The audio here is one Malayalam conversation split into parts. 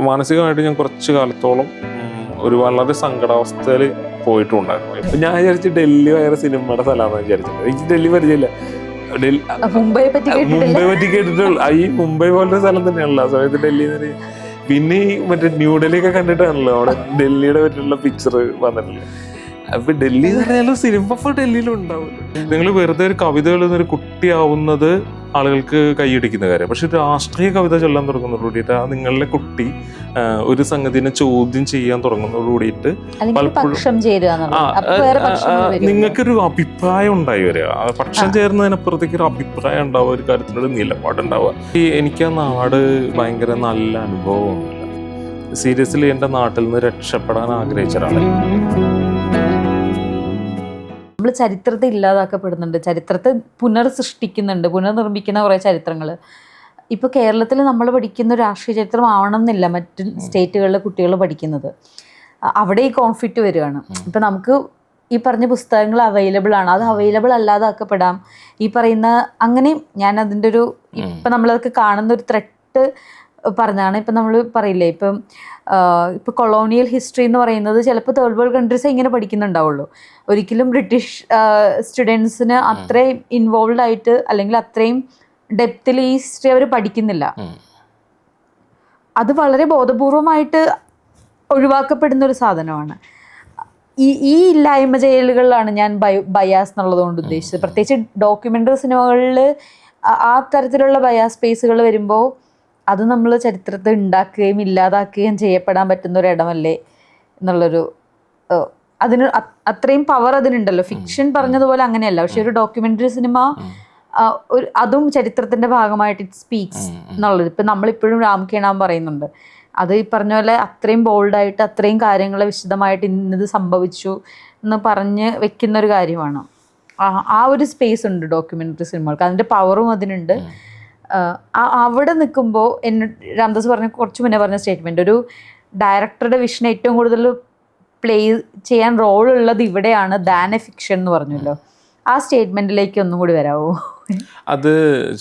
മാനസികമായിട്ട് ഞാൻ കുറച്ച് കാലത്തോളം ഒരു വളരെ സങ്കടാവസ്ഥയിൽ പോയിട്ടുണ്ടായിരുന്നു. ഇപ്പം ഞാൻ വിചാരിച്ചു ഡൽഹി വേറെ സിനിമയുടെ സ്ഥലമാണെന്ന് വിചാരിച്ചിട്ട്. എനിക്ക് ഡൽഹി പരിചയമില്ല. മുംബൈ പറ്റി കേട്ടിട്ടുള്ളൂ. ഈ മുംബൈ പോലത്തെ സ്ഥലം തന്നെയാണല്ലോ ആ സമയത്ത് ഡൽഹി. പിന്നെ ഈ മറ്റേ ന്യൂഡൽഹി ഒക്കെ കണ്ടിട്ടാണല്ലോ അവിടെ ഡൽഹിയുടെ പറ്റിയുള്ള പിക്ചർ വന്നിട്ടില്ല. അപ്പൊ ഡൽഹി എന്ന് പറഞ്ഞാലും സിനിമ ഇപ്പോൾ ഡൽഹിയിലും ഉണ്ടാവും. നിങ്ങൾ വെറുതെ ഒരു കവിത എഴുതുന്നൊരു കുട്ടിയാവുന്നത് ആളുകൾക്ക് കൈയടിക്കുന്ന കാര്യം. പക്ഷെ രാഷ്ട്രീയ കവിത ചൊല്ലാൻ തുടങ്ങുന്നതോടുകൂടിയിട്ട് ആ നിങ്ങളുടെ കുട്ടി ഒരു സംഗതിനെ ചോദ്യം ചെയ്യാൻ തുടങ്ങുന്നതോടുകൂടിയിട്ട് നിങ്ങൾക്കൊരു അഭിപ്രായം ഉണ്ടായി വരിക. പക്ഷം ചേർന്നതിനപ്പുറത്തേക്ക് ഒരു അഭിപ്രായം ഉണ്ടാവുക, ഒരു കാര്യത്തിനൊരു നിലപാടുണ്ടാവുക. എനിക്ക് ആ നാട് ഭയങ്കര നല്ല അനുഭവമൊന്നുമില്ല. സീരിയസ്ലി എൻ്റെ നാട്ടിൽ നിന്ന് രക്ഷപ്പെടാൻ ആഗ്രഹിച്ച ഒരാളാണ്. നമ്മൾ ചരിത്രത്തെ ഇല്ലാതാക്കപ്പെടുന്നുണ്ട്, ചരിത്രത്തെ പുനർസൃഷ്ടിക്കുന്നുണ്ട്, പുനർനിർമ്മിക്കുന്ന കുറേ ചരിത്രങ്ങൾ. ഇപ്പോൾ കേരളത്തിൽ നമ്മൾ പഠിക്കുന്ന രാഷ്ട്രീയ ചരിത്രം ആവണമെന്നില്ല മറ്റ് സ്റ്റേറ്റുകളിലെ കുട്ടികൾ പഠിക്കുന്നത്. അവിടെ ഈ കോൺഫ്ലിക്റ്റ് വരികയാണ്. ഇപ്പം നമുക്ക് ഈ പറഞ്ഞ പുസ്തകങ്ങൾ അവൈലബിൾ ആണ്, അത് അവൈലബിൾ അല്ലാതാക്കപ്പെടാം. ഈ പറയുന്ന അങ്ങനെയും ഞാൻ അതിൻ്റെ ഒരു ഇപ്പം നമ്മളതൊക്കെ കാണുന്ന ഒരു ത്രെട്ട് പറഞ്ഞാണ്. ഇപ്പം നമ്മൾ പറയില്ലേ, ഇപ്പം കൊളോണിയൽ ഹിസ്റ്ററി എന്ന് പറയുന്നത് ചിലപ്പോൾ തേർഡ് വേൾഡ് കൺട്രീസേ ഇങ്ങനെ പഠിക്കുന്നുണ്ടാവുള്ളൂ. ഒരിക്കലും ബ്രിട്ടീഷ് സ്റ്റുഡൻസിന് അത്രയും ഇൻവോൾവ് ആയിട്ട് അല്ലെങ്കിൽ അത്രയും ഡെപ്തിൽ ഈ ഹിസ്റ്ററി അവർ പഠിക്കുന്നില്ല. അത് വളരെ ബോധപൂർവമായിട്ട് ഒഴിവാക്കപ്പെടുന്ന ഒരു സാധനമാണ്. ഈ ഇല്ലായ്മ ചെയ്യലുകളിലാണ് ഞാൻ ബയാസ് എന്നുള്ളതുകൊണ്ട് ഉദ്ദേശിച്ചത്. പ്രത്യേകിച്ച് ഡോക്യുമെൻ്ററി സിനിമകളിൽ ആ തരത്തിലുള്ള ബയാസ് സ്പേസുകൾ വരുമ്പോൾ അത് നമ്മൾ ചരിത്രത്തെ ഉണ്ടാക്കുകയും ഇല്ലാതാക്കുകയും ചെയ്യപ്പെടാൻ പറ്റുന്ന ഒരു ഇടമല്ലേ എന്നുള്ളൊരു അതിന് അത്രയും പവർ അതിനുണ്ടല്ലോ. ഫിക്ഷൻ പറഞ്ഞതുപോലെ അങ്ങനെയല്ല, പക്ഷെ ഒരു ഡോക്യുമെൻ്ററി സിനിമ അതും ചരിത്രത്തിൻ്റെ ഭാഗമായിട്ട് ഇറ്റ് സ്പീക്സ് എന്നുള്ളത്. ഇപ്പം നമ്മളിപ്പോഴും രാംകേണാൻ പറയുന്നുണ്ട്. അത് ഈ പറഞ്ഞ പോലെ അത്രയും ബോൾഡായിട്ട് അത്രയും കാര്യങ്ങൾ വിശദമായിട്ട് ഇന്നത് സംഭവിച്ചു എന്ന് പറഞ്ഞ് വെക്കുന്ന ഒരു കാര്യമാണ്. ആ ഒരു സ്പേസ് ഉണ്ട് ഡോക്യുമെൻ്ററി സിനിമകൾക്ക്, അതിൻ്റെ പവറും അതിനുണ്ട്. അവിടെ നിൽക്കുമ്പോൾ രാംദാസ് പറഞ്ഞ കുറച്ച് മുന്നേ പറഞ്ഞ സ്റ്റേറ്റ്മെൻറ്റ്, ഒരു ഡയറക്ടറുടെ വിഷൻ ഏറ്റവും കൂടുതൽ പ്ലേ ചെയ്യാൻ റോൾ ഉള്ളത് ഇവിടെയാണ് ദാൻ എ ഫിക്ഷൻ എന്ന് പറഞ്ഞല്ലോ. ആ സ്റ്റേറ്റ്മെൻറ്റിലേക്ക് ഒന്നും കൂടി വരാമോ? അത്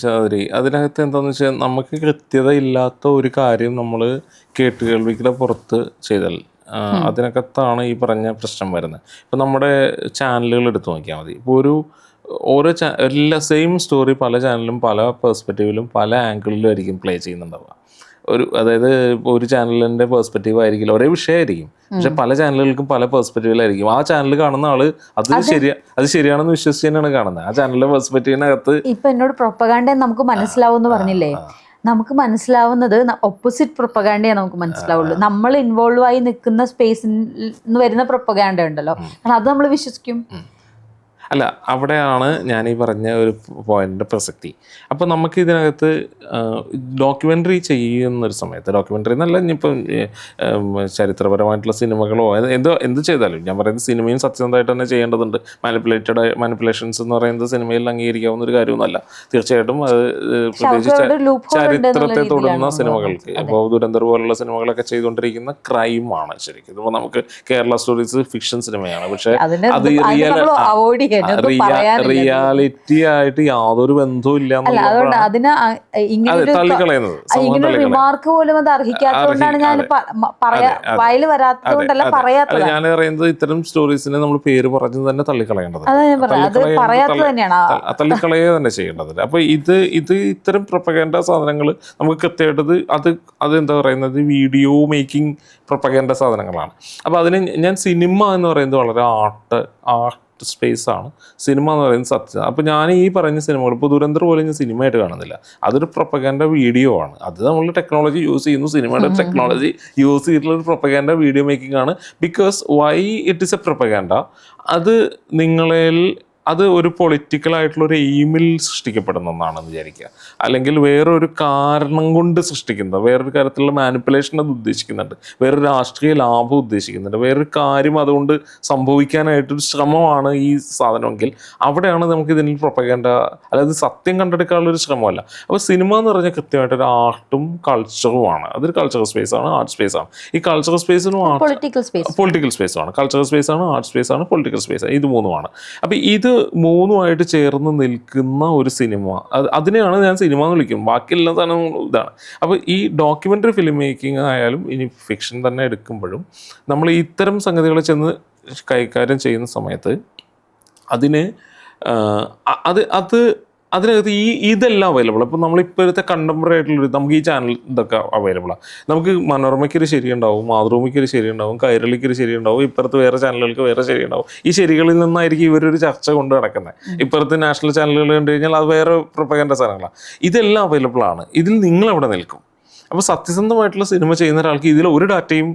ചൗധരി, അതിനകത്ത് എന്താണെന്ന് വെച്ചാൽ നമുക്ക് കൃത്യത ഇല്ലാത്ത ഒരു കാര്യം നമ്മൾ കേട്ടുകേൾവിയുടെ പുറത്ത് ചെയ്താൽ അതിനകത്താണ് ഈ പറഞ്ഞ പ്രശ്നം വരുന്നത്. ഇപ്പം നമ്മുടെ ചാനലുകൾ എടുത്തു നോക്കിയാൽ മതി. ഇപ്പോൾ ഓരോ എല്ലാ സെയിം സ്റ്റോറി പല ചാനലിലും പല പെർസ്പെക്റ്റീവിലും പല ആംഗിളിലും ആയിരിക്കും പ്ലേ ചെയ്യുന്നുണ്ടാവുക. അതായത് ഒരു ചാനലിൻ്റെ പെർസ്പെക്റ്റീവ് ആയിരിക്കില്ല, ഒരേ വിഷയമായിരിക്കും, പക്ഷെ പല ചാനലുകൾക്കും പല പെർസ്പെക്റ്റീവിലായിരിക്കും. ആ ചാനൽ കാണുന്ന ആള് അത് ശരിയാണെന്ന് വിശ്വസിച്ച് തന്നെയാണ് കാണുന്നത്. ആ ചാനലിലെ പെർസ്പെക്റ്റീവിനകത്ത് ഇപ്പൊ എന്നോട് പ്രൊപ്പഗാൻഡ നമുക്ക് മനസ്സിലാവുമെന്ന് പറഞ്ഞില്ലേ, നമുക്ക് മനസ്സിലാവുന്നത് ഓപ്പോസിറ്റ് പ്രൊപ്പഗാൻഡയെ നമുക്ക് മനസ്സിലാവുള്ളൂ. നമ്മൾ ഇൻവോൾവ് ആയി നിൽക്കുന്ന സ്പേസിൽ നിന്ന് വരുന്ന പ്രൊപ്പഗാൻഡ ഉണ്ടല്ലോ, കാരണം അത് നമ്മൾ വിശ്വസിക്കും. അല്ല, അവിടെയാണ് ഞാൻ ഈ പറഞ്ഞ ഒരു പോയിന്റിൻ്റെ പ്രസക്തി. അപ്പോൾ നമുക്ക് ഇതിനകത്ത് ഡോക്യുമെൻ്ററി ചെയ്യുന്നൊരു സമയത്ത്, ഡോക്യുമെൻ്ററി എന്നല്ല ഇനിയിപ്പം ചരിത്രപരമായിട്ടുള്ള സിനിമകളോ എന്ത് ചെയ്താലും, ഞാൻ പറയുന്നത് സിനിമയും സത്യസന്ധമായിട്ട് തന്നെ ചെയ്യേണ്ടതുണ്ട്. മാനിപ്പുലേഷൻസ് എന്ന് പറയുന്നത് സിനിമയിൽ അംഗീകരിക്കാവുന്ന ഒരു കാര്യമൊന്നുമല്ല. തീർച്ചയായിട്ടും അത് പ്രത്യേകിച്ച് ചരിത്രത്തെ തൊടുന്ന സിനിമകൾക്ക്, ഇപ്പോൾ ദുരന്തർ പോലുള്ള സിനിമകളൊക്കെ ചെയ്തുകൊണ്ടിരിക്കുന്ന ക്രൈമാണ് ശരിക്കും. ഇപ്പോൾ നമുക്ക് കേരള സ്റ്റോറീസ് ഫിക്ഷൻ സിനിമയാണ്, പക്ഷേ അത് റിയാലിറ്റി ആയിട്ട് യാതൊരു ബന്ധവും ഇല്ല. റിമാർക്ക് പോലും അത് അർഹിക്കാത്തതുകൊണ്ടാണ് ഞാൻ വായിൽ വരാത്തതുകൊണ്ടല്ല പറയാത്തത്. ഞാൻ പറയുന്നത് ഇത്തരം സ്റ്റോറീസിനെ നമ്മൾ പേര് പറഞ്ഞ് തന്നെ തള്ളിക്കളയേണ്ടത്, തള്ളിക്കളയുക തന്നെ ചെയ്യേണ്ടത്. അപ്പൊ ഇത് ഇത്തരം പ്രൊപ്പഗാൻഡ സാധനങ്ങൾ നമുക്ക് കൃത്യമായിട്ടത് അതെന്താ പറയുന്നത്, വീഡിയോ മേക്കിംഗ് പ്രൊപ്പഗാൻഡ സാധനങ്ങളാണ്. അപ്പോൾ അതിന് ഞാൻ സിനിമ എന്ന് പറയുന്നത് വളരെ ആർട്ട് സ്പേസ് ആണ്. സിനിമ എന്ന് പറയുന്നത് സത്യം. അപ്പോൾ ഞാൻ ഈ പറഞ്ഞ സിനിമകൾ, ഇപ്പോൾ ദുരന്തർ പോലെ ഞാൻ സിനിമയായിട്ട് കാണുന്നില്ല, അതൊരു പ്രൊപ്പഗാൻഡ വീഡിയോ ആണ്. അത് നമ്മൾ ടെക്നോളജി യൂസ് ചെയ്യുന്നു, സിനിമയുടെ ടെക്നോളജി യൂസ് ചെയ്തിട്ടുള്ള ഒരു പ്രൊപ്പഗാൻഡ വീഡിയോ മേക്കിംഗ് ആണ്. Because why it is A propaganda, അത് അത് ഒരു പൊളിറ്റിക്കലായിട്ടുള്ള ഒരു എയിമിൽ സൃഷ്ടിക്കപ്പെടുന്ന ഒന്നാണെന്ന് വിചാരിക്കുക, അല്ലെങ്കിൽ വേറൊരു കാരണം കൊണ്ട് സൃഷ്ടിക്കുന്നത്, വേറൊരു കാര്യത്തിലുള്ള മാനിപ്പുലേഷൻ അത് ഉദ്ദേശിക്കുന്നുണ്ട്, വേറൊരു രാഷ്ട്രീയ ലാഭം ഉദ്ദേശിക്കുന്നുണ്ട്, വേറൊരു കാര്യം അതുകൊണ്ട് സംഭവിക്കാനായിട്ടൊരു ശ്രമമാണ് ഈ സാധനമെങ്കിൽ അവിടെയാണ് നമുക്ക് ഇതിൽ പ്രൊപ്പഗാൻഡ, അതായത് സത്യം കണ്ടെടുക്കാനുള്ളൊരു ശ്രമമല്ല. അപ്പോൾ സിനിമ എന്ന് പറഞ്ഞാൽ കൃത്യമായിട്ടൊരു ആർട്ടും കൾച്ചറുമാണ്. അതൊരു കൾച്ചറൽ സ്പേസാണ്, ആർട്ട് സ്പേസാണ്. ഈ കൾച്ചറൽ സ്പേസിനും പൊളിറ്റിക്കൽ സ്പേസാണ്. കൾച്ചറൽ സ്പേസാണ്, ആർട്ട് സ്പേസാണ്, പൊളിറ്റിക്കൽ സ്പേസാണ്. ഇത് മൂന്നുമാണ്. അപ്പോൾ ഇത് മൂന്നുമായിട്ട് ചേർന്ന് നിൽക്കുന്ന ഒരു സിനിമ, അതിനെയാണ് ഞാൻ സിനിമ എന്ന് വിളിക്കും. ബാക്കി എല്ലാ സാധനവും ഇതാണ്. അപ്പോൾ ഈ ഡോക്യുമെൻ്ററി ഫിലിം മേക്കിംഗ് ആയാലും ഇനി ഫിക്ഷൻ തന്നെ എടുക്കുമ്പോഴും നമ്മൾ ഇത്തരം സംഗതികളെ ചെന്ന് കൈകാര്യം ചെയ്യുന്ന സമയത്ത് അതിന് അതിനകത്ത് ഇതെല്ലാം അവൈലബിൾ. അപ്പോൾ നമ്മളിപ്പോഴത്തെ കണ്ടംപററി ആയിട്ടുള്ളൊരു നമുക്ക് ഈ ചാനൽ ഇതൊക്കെ അവൈലബിളാണ്. നമുക്ക് മനോരമയ്ക്കൊരു ശരിയുണ്ടാവും, മാതൃഭൂമിക്കൊരു ശരിയുണ്ടാവും, കൈരളിക്കൊരു ശരിയുണ്ടാവും, ഇപ്പുറത്ത് വേറെ ചാനലുകൾക്ക് വേറെ ശരിയുണ്ടാവും. ഈ ശരികളിൽ നിന്നായിരിക്കും ഇവരൊരു ചർച്ച കൊണ്ട് നടക്കുന്നത്. ഇപ്പുറത്ത് നാഷണൽ ചാനലുകൾ കണ്ടു കഴിഞ്ഞാൽ അത് വേറെ പ്രൊപ്പഗൻഡ സാധനങ്ങളാണ്. ഇതെല്ലാം അവൈലബിൾ ആണ്. ഇതിൽ നിങ്ങളെവിടെ നിൽക്കും? അപ്പോൾ സത്യസന്ധമായിട്ടുള്ള സിനിമ ചെയ്യുന്ന ഒരാൾക്ക് ഇതിൽ ഒരു ഡാറ്റയും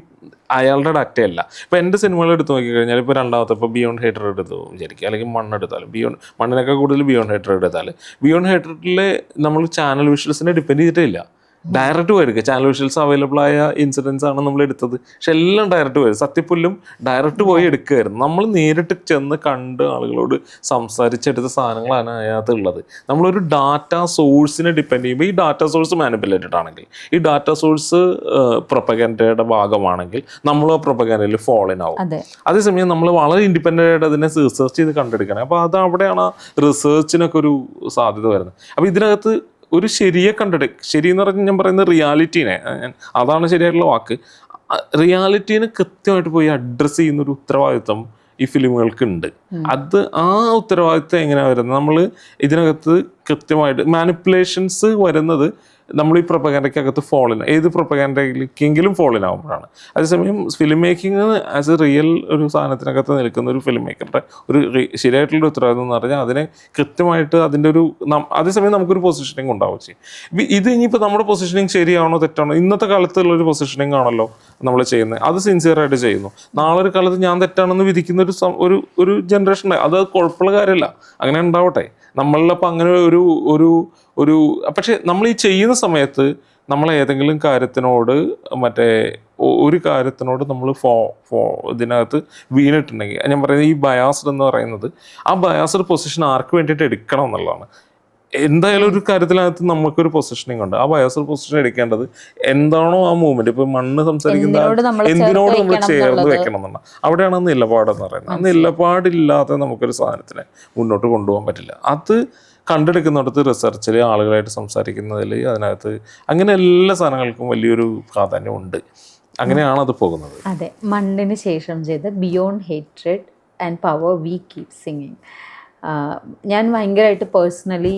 അയാളുടെ ഡാറ്റയല്ല. ഇപ്പോൾ എൻ്റെ സിനിമകൾ എടുത്ത് നോക്കിക്കഴിഞ്ഞാൽ ഇപ്പോൾ രണ്ടാമത്തെ ഇപ്പോൾ ബിയോണ്ട് ഹേറ്റർ എടുത്തു വിചാരിക്കുക, അല്ലെങ്കിൽ മണ്ണെടുത്താലും മണ്ണിനൊക്കെ കൂടുതൽ ബിയോണ്ട് ഹേറ്റർ എടുത്താൽ ബിയോണ്ട് ഹേറ്ററിൽ നമ്മൾ ചാനൽ വിഷ്വൽസിനെ ഡിപ്പെൻഡ് ചെയ്തിട്ടില്ല. ഡയറക്റ്റ് പോയിരിക്കുക. ചാനൽ വിഷ്വൽസ് അവൈലബിൾ ആയ ഇൻസിഡൻസ് ആണ് നമ്മൾ എടുത്തത്. പക്ഷെ എല്ലാം ഡയറക്റ്റ് പോയി. സത്യപ്പുല്ലും ഡയറക്റ്റ് പോയി എടുക്കുകയായിരുന്നു. നമ്മൾ നേരിട്ട് ചെന്ന് കണ്ട് ആളുകളോട് സംസാരിച്ചെടുത്ത സാധനങ്ങളാണ് അതിനകത്ത് ഉള്ളത്. നമ്മളൊരു ഡാറ്റ സോഴ്സിനെ ഡിപ്പെൻഡ് ചെയ്യുമ്പോൾ ഈ ഡാറ്റ സോഴ്സ് മാനിപ്പുലേറ്റഡ് ആണെങ്കിൽ, ഈ ഡാറ്റ സോഴ്സ് പ്രൊപ്പഗൻഡയുടെ ഭാഗമാണെങ്കിൽ നമ്മൾ ആ പ്രൊപ്പഗൻഡയിൽ ഫോളിൻ ആവും. അതേസമയം നമ്മൾ വളരെ ഇൻഡിപെൻഡൻ്റ് ആയിട്ട് അതിനെ റിസർച്ച് ചെയ്ത് കണ്ടെടുക്കണം. അപ്പോൾ അത് അവിടെയാണ് ആ റിസർച്ചിനൊക്കെ ഒരു സാധ്യത വരുന്നത്. അപ്പോൾ ഇതിനകത്ത് ഒരു ശരിയെ ശരി എന്ന് പറഞ്ഞാൽ ഞാൻ പറയുന്നത് റിയാലിറ്റീനെ, അതാണ് ശരിയായിട്ടുള്ള വാക്ക്. റിയാലിറ്റീനെ കൃത്യമായിട്ട് പോയി അഡ്രസ്സ് ചെയ്യുന്നൊരു ഉത്തരവാദിത്വം ഈ ഫിലിമുകൾക്ക് ഉണ്ട്. അത് ആ ഉത്തരവാദിത്വം എങ്ങനെയാണ് വരുന്നത്? നമ്മൾ ഇതിനകത്ത് കൃത്യമായിട്ട് മാനിപ്പുലേഷൻസ് വരുന്നത് നമ്മൾ ഈ പ്രൊപ്പഗൻഡയ്ക്കകത്ത് ഏത് പ്രൊപ്പഗൻഡയിലേക്കെങ്കിലും ഫോളിനാകുമ്പോഴാണ്. അതേസമയം film making as A real ഒരു സാധനത്തിനകത്ത് നിൽക്കുന്ന ഒരു ഫിലിം മേക്കറുടെ ഒരു ശരിയായിട്ടുള്ള ഉത്തരവാദിത്വം എന്ന് പറഞ്ഞാൽ അതിനെ കൃത്യമായിട്ട് അതിൻ്റെ ഒരു അതേസമയം നമുക്കൊരു പൊസിഷനിങ് ഉണ്ടാവുകയും ചെയ്യും. ഇത് ഇനിയിപ്പോൾ നമ്മുടെ പൊസിഷനിങ് ശരിയാണോ തെറ്റാണോ, ഇന്നത്തെ കാലത്തുള്ളൊരു പൊസിഷനിങ് ആണല്ലോ നമ്മൾ ചെയ്യുന്നത്, അത് സിൻസിയറായിട്ട് ചെയ്യുന്നു. നാളെ ഒരു കാലത്ത് ഞാൻ തെറ്റാണെന്ന് വിധിക്കുന്ന ഒരു ജനറേഷൻ ഉണ്ടായി. അത് കുഴപ്പമുള്ള കാര്യമല്ല, അങ്ങനെ ഉണ്ടാവട്ടെ. നമ്മളിലപ്പോൾ അങ്ങനെ ഒരു പക്ഷേ നമ്മൾ ഈ ചെയ്യുന്ന സമയത്ത് നമ്മൾ ഏതെങ്കിലും കാര്യത്തിനോട് ഒരു കാര്യത്തിനോട് നമ്മൾ ഇതിനകത്ത് വീണിട്ടുണ്ടെങ്കിൽ, ഞാൻ പറയുന്നത് ഈ ബയാസ്ഡ് എന്ന് പറയുന്നത്, ആ ബയാസ്ഡ് പൊസിഷൻ ആർക്ക് വേണ്ടിയിട്ട് എടുക്കണം എന്നുള്ളതാണ്. എന്തായാലും ഒരു കാര്യത്തിനകത്ത് നമുക്കൊരു പൊസിഷനിങ് ഉണ്ട്. ആ ബയാസ്ഡ് പൊസിഷൻ എടുക്കേണ്ടത് എന്താണോ ആ മൂവ്മെന്റ്. ഇപ്പൊ മണ്ണ് സംസാരിക്കുന്ന എന്തിനോട് നമ്മൾ ചേർന്ന് വെക്കണം എന്നുള്ള അവിടെയാണ് ആ നിലപാടെന്ന് പറയുന്നത്. ആ നിലപാടില്ലാതെ നമുക്കൊരു സാധനത്തിനെ മുന്നോട്ട് കൊണ്ടുപോകാൻ പറ്റില്ല. അത് കണ്ടെടുക്കുന്നിടത്ത് റിസർച്ചിൽ ആളുകളായിട്ട് സംസാരിക്കുന്നതിൽ അതിനകത്ത് അങ്ങനെ എല്ലാ സാധനങ്ങൾക്കും വലിയൊരു പ്രാധാന്യമുണ്ട്. അങ്ങനെയാണ് അത് പോകുന്നത്. അതെ, മണ്ണിന് ശേഷം ചെയ്ത beyond hatred and power we keep singing ഞാൻ ഭയങ്കരമായിട്ട് പേഴ്സണലി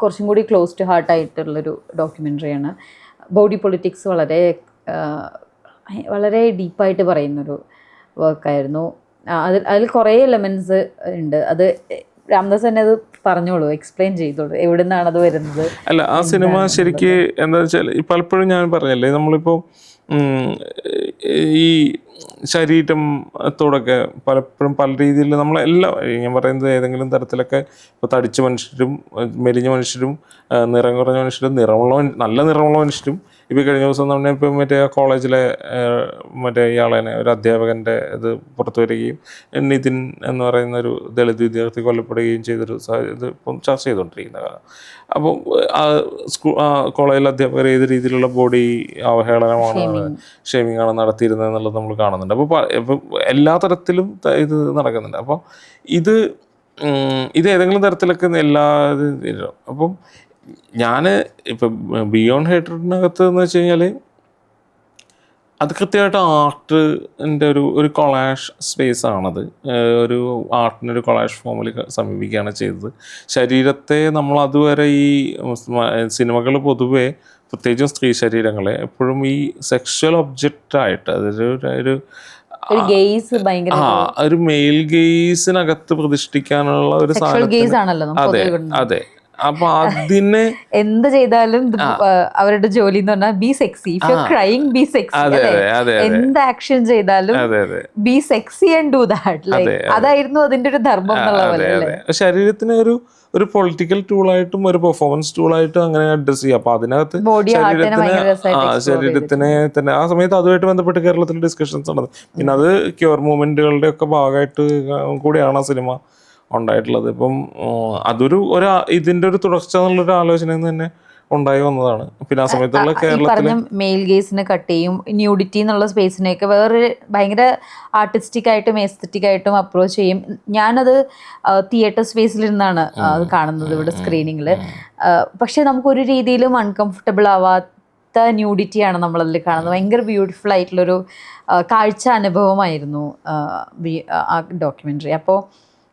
കുറച്ചും കൂടി ക്ലോസ് ടു ഹാർട്ടായിട്ടുള്ളൊരു ഡോക്യുമെൻ്ററിയാണ്. ബോഡി പൊളിറ്റിക്സ് വളരെ ഡീപ്പായിട്ട് പറയുന്നൊരു വർക്കായിരുന്നു. അതിൽ കുറേ എലമെൻറ്റ്സ് ഉണ്ട്. അത് രാംദാസ് തന്നെ അത് പറഞ്ഞോളൂ, എക്സ്പ്ലെയിൻ ചെയ്തോളൂ, എവിടെ നിന്നാണ് അത് വരുന്നത്. അല്ല, ആ സിനിമ ശരിക്ക് എന്താ വെച്ചാൽ പലപ്പോഴും ഞാൻ പറഞ്ഞല്ലേ, നമ്മളിപ്പോൾ ഈ ശരീരത്തോടൊക്കെ പലപ്പോഴും പല രീതിയിൽ നമ്മളെല്ലാം, ഞാൻ പറയുന്നത് ഏതെങ്കിലും തരത്തിലൊക്കെ ഇപ്പോൾ തടിച്ച മനുഷ്യരും മെലിഞ്ഞ മനുഷ്യരും നിറം കുറഞ്ഞ മനുഷ്യരും നല്ല നിറമുള്ള മനുഷ്യരും. ഇപ്പോൾ കഴിഞ്ഞ ദിവസം തന്നെ ഇപ്പോൾ മറ്റേ കോളേജിലെ ഇയാളെ ഒരു അധ്യാപകൻ്റെ ഇത് പുറത്തു വരികയും നിതിൻ എന്ന് പറയുന്ന ഒരു ദളിത് വിദ്യാർത്ഥി കൊല്ലപ്പെടുകയും ചെയ്തൊരു ഇത് ഇപ്പം ചർച്ച ചെയ്തുകൊണ്ടിരിക്കുന്ന കാലം. അപ്പോൾ കോളേജിലെ അധ്യാപകർ ഏത് രീതിയിലുള്ള ബോഡി അവഹേളനമാണ്, ഷേമിംഗ് ആണ് നടത്തിയിരുന്നത് എന്നുള്ളത് നമ്മൾ കാണുന്നുണ്ട്. അപ്പോൾ എല്ലാ തരത്തിലും ഇത് നടക്കുന്നുണ്ട്. അപ്പോൾ ഇത് ഏതെങ്കിലും തരത്തിലൊക്കെ എല്ലാ ഇതിലും. അപ്പം ഞാൻ ഇപ്പം ബിയോണ്ട് ഹേറ്ററിനകത്ത് എന്ന് വെച്ച് കഴിഞ്ഞാൽ അത് കൃത്യമായിട്ട് ആർട്ടിൻ്റെ ഒരു കൊളാഷ് സ്പേസ് ആണത്. ഒരു ആർട്ടിനൊരു കൊളാഷ് ഫോമിൽ സമീപിക്കുകയാണ് ചെയ്തത്. ശരീരത്തെ നമ്മൾ അതുവരെ ഈ സിനിമകൾ പൊതുവെ പ്രത്യേകിച്ചും സ്ത്രീ ശരീരങ്ങളെ എപ്പോഴും ഈ സെക്ഷൽ ഒബ്ജക്റ്റായിട്ട് അതൊരു ഒരു മെയിൽ ഗെയ്സിനകത്ത് പ്രതിഷ്ഠിക്കാനുള്ള ഒരു സാധനം. അതെ അതെ. അപ്പൊ അതിനെ എന്ത് ചെയ്താലും അവരുടെ ജോലി എന്ന് പറഞ്ഞാൽ B sexy, crying B sexy, എന്ത് ആക്ഷൻ ചെയ്താലും B sexy and do that. അതായിരുന്നു അതിന്റെ ഒരു ധർമ്മം എന്നുള്ള പോലെ. ശരീരത്തിന് ഒരു പൊളിറ്റിക്കൽ ടൂളായിട്ടും ഒരു പെർഫോമൻസ് ടൂളായിട്ടും അങ്ങനെ അഡ്രസ് ചെയ്യാം. അപ്പൊ അതിനകത്ത് ശരീരത്തിനെ തന്നെ ആ സമയത്ത് അതുമായിട്ട് ബന്ധപ്പെട്ട് കേരളത്തിൽ ഡിസ്കഷൻസ് നടന്നത്. പിന്നെ അത് ക്യൂർ മൂവ്മെന്റുകളുടെ ഒക്കെ ഭാഗമായിട്ട് കൂടിയാണ് ആ സിനിമ ഉണ്ടായിട്ടുള്ളത്. ഇപ്പം അതൊരു ഇതിൻ്റെ ഒരു തുടർച്ച എന്നുള്ളൊരു ആലോചനയിൽ നിന്ന് തന്നെ ഉണ്ടായി വന്നതാണ്. പിന്നെ ആ സമയത്തുള്ള ഈ കേരളത്തിലെ പറഞ്ഞ മെയിൽ ഗേസിനെ കട്ട് ചെയ്യും, ന്യൂഡിറ്റി എന്നുള്ള സ്പേസിനെയൊക്കെ വേറൊരു ഭയങ്കര ആർട്ടിസ്റ്റിക് ആയിട്ടും എസ്തറ്റിക് ആയിട്ടും അപ്രോച്ച് ചെയ്യും. ഞാനത് തിയേറ്റർ സ്പേസിലിരുന്നാണ് അത് കാണുന്നത് ഇവിടെ സ്ക്രീനിങ്ങിൽ. പക്ഷെ നമുക്കൊരു രീതിയിലും അൺകംഫർട്ടബിൾ ആവാത്ത ന്യൂഡിറ്റിയാണ് നമ്മളതിൽ കാണുന്നത്. ഭയങ്കര ബ്യൂട്ടിഫുൾ ആയിട്ടുള്ളൊരു കാഴ്ച അനുഭവമായിരുന്നു ആ ഡോക്യുമെൻ്ററി. അപ്പോൾ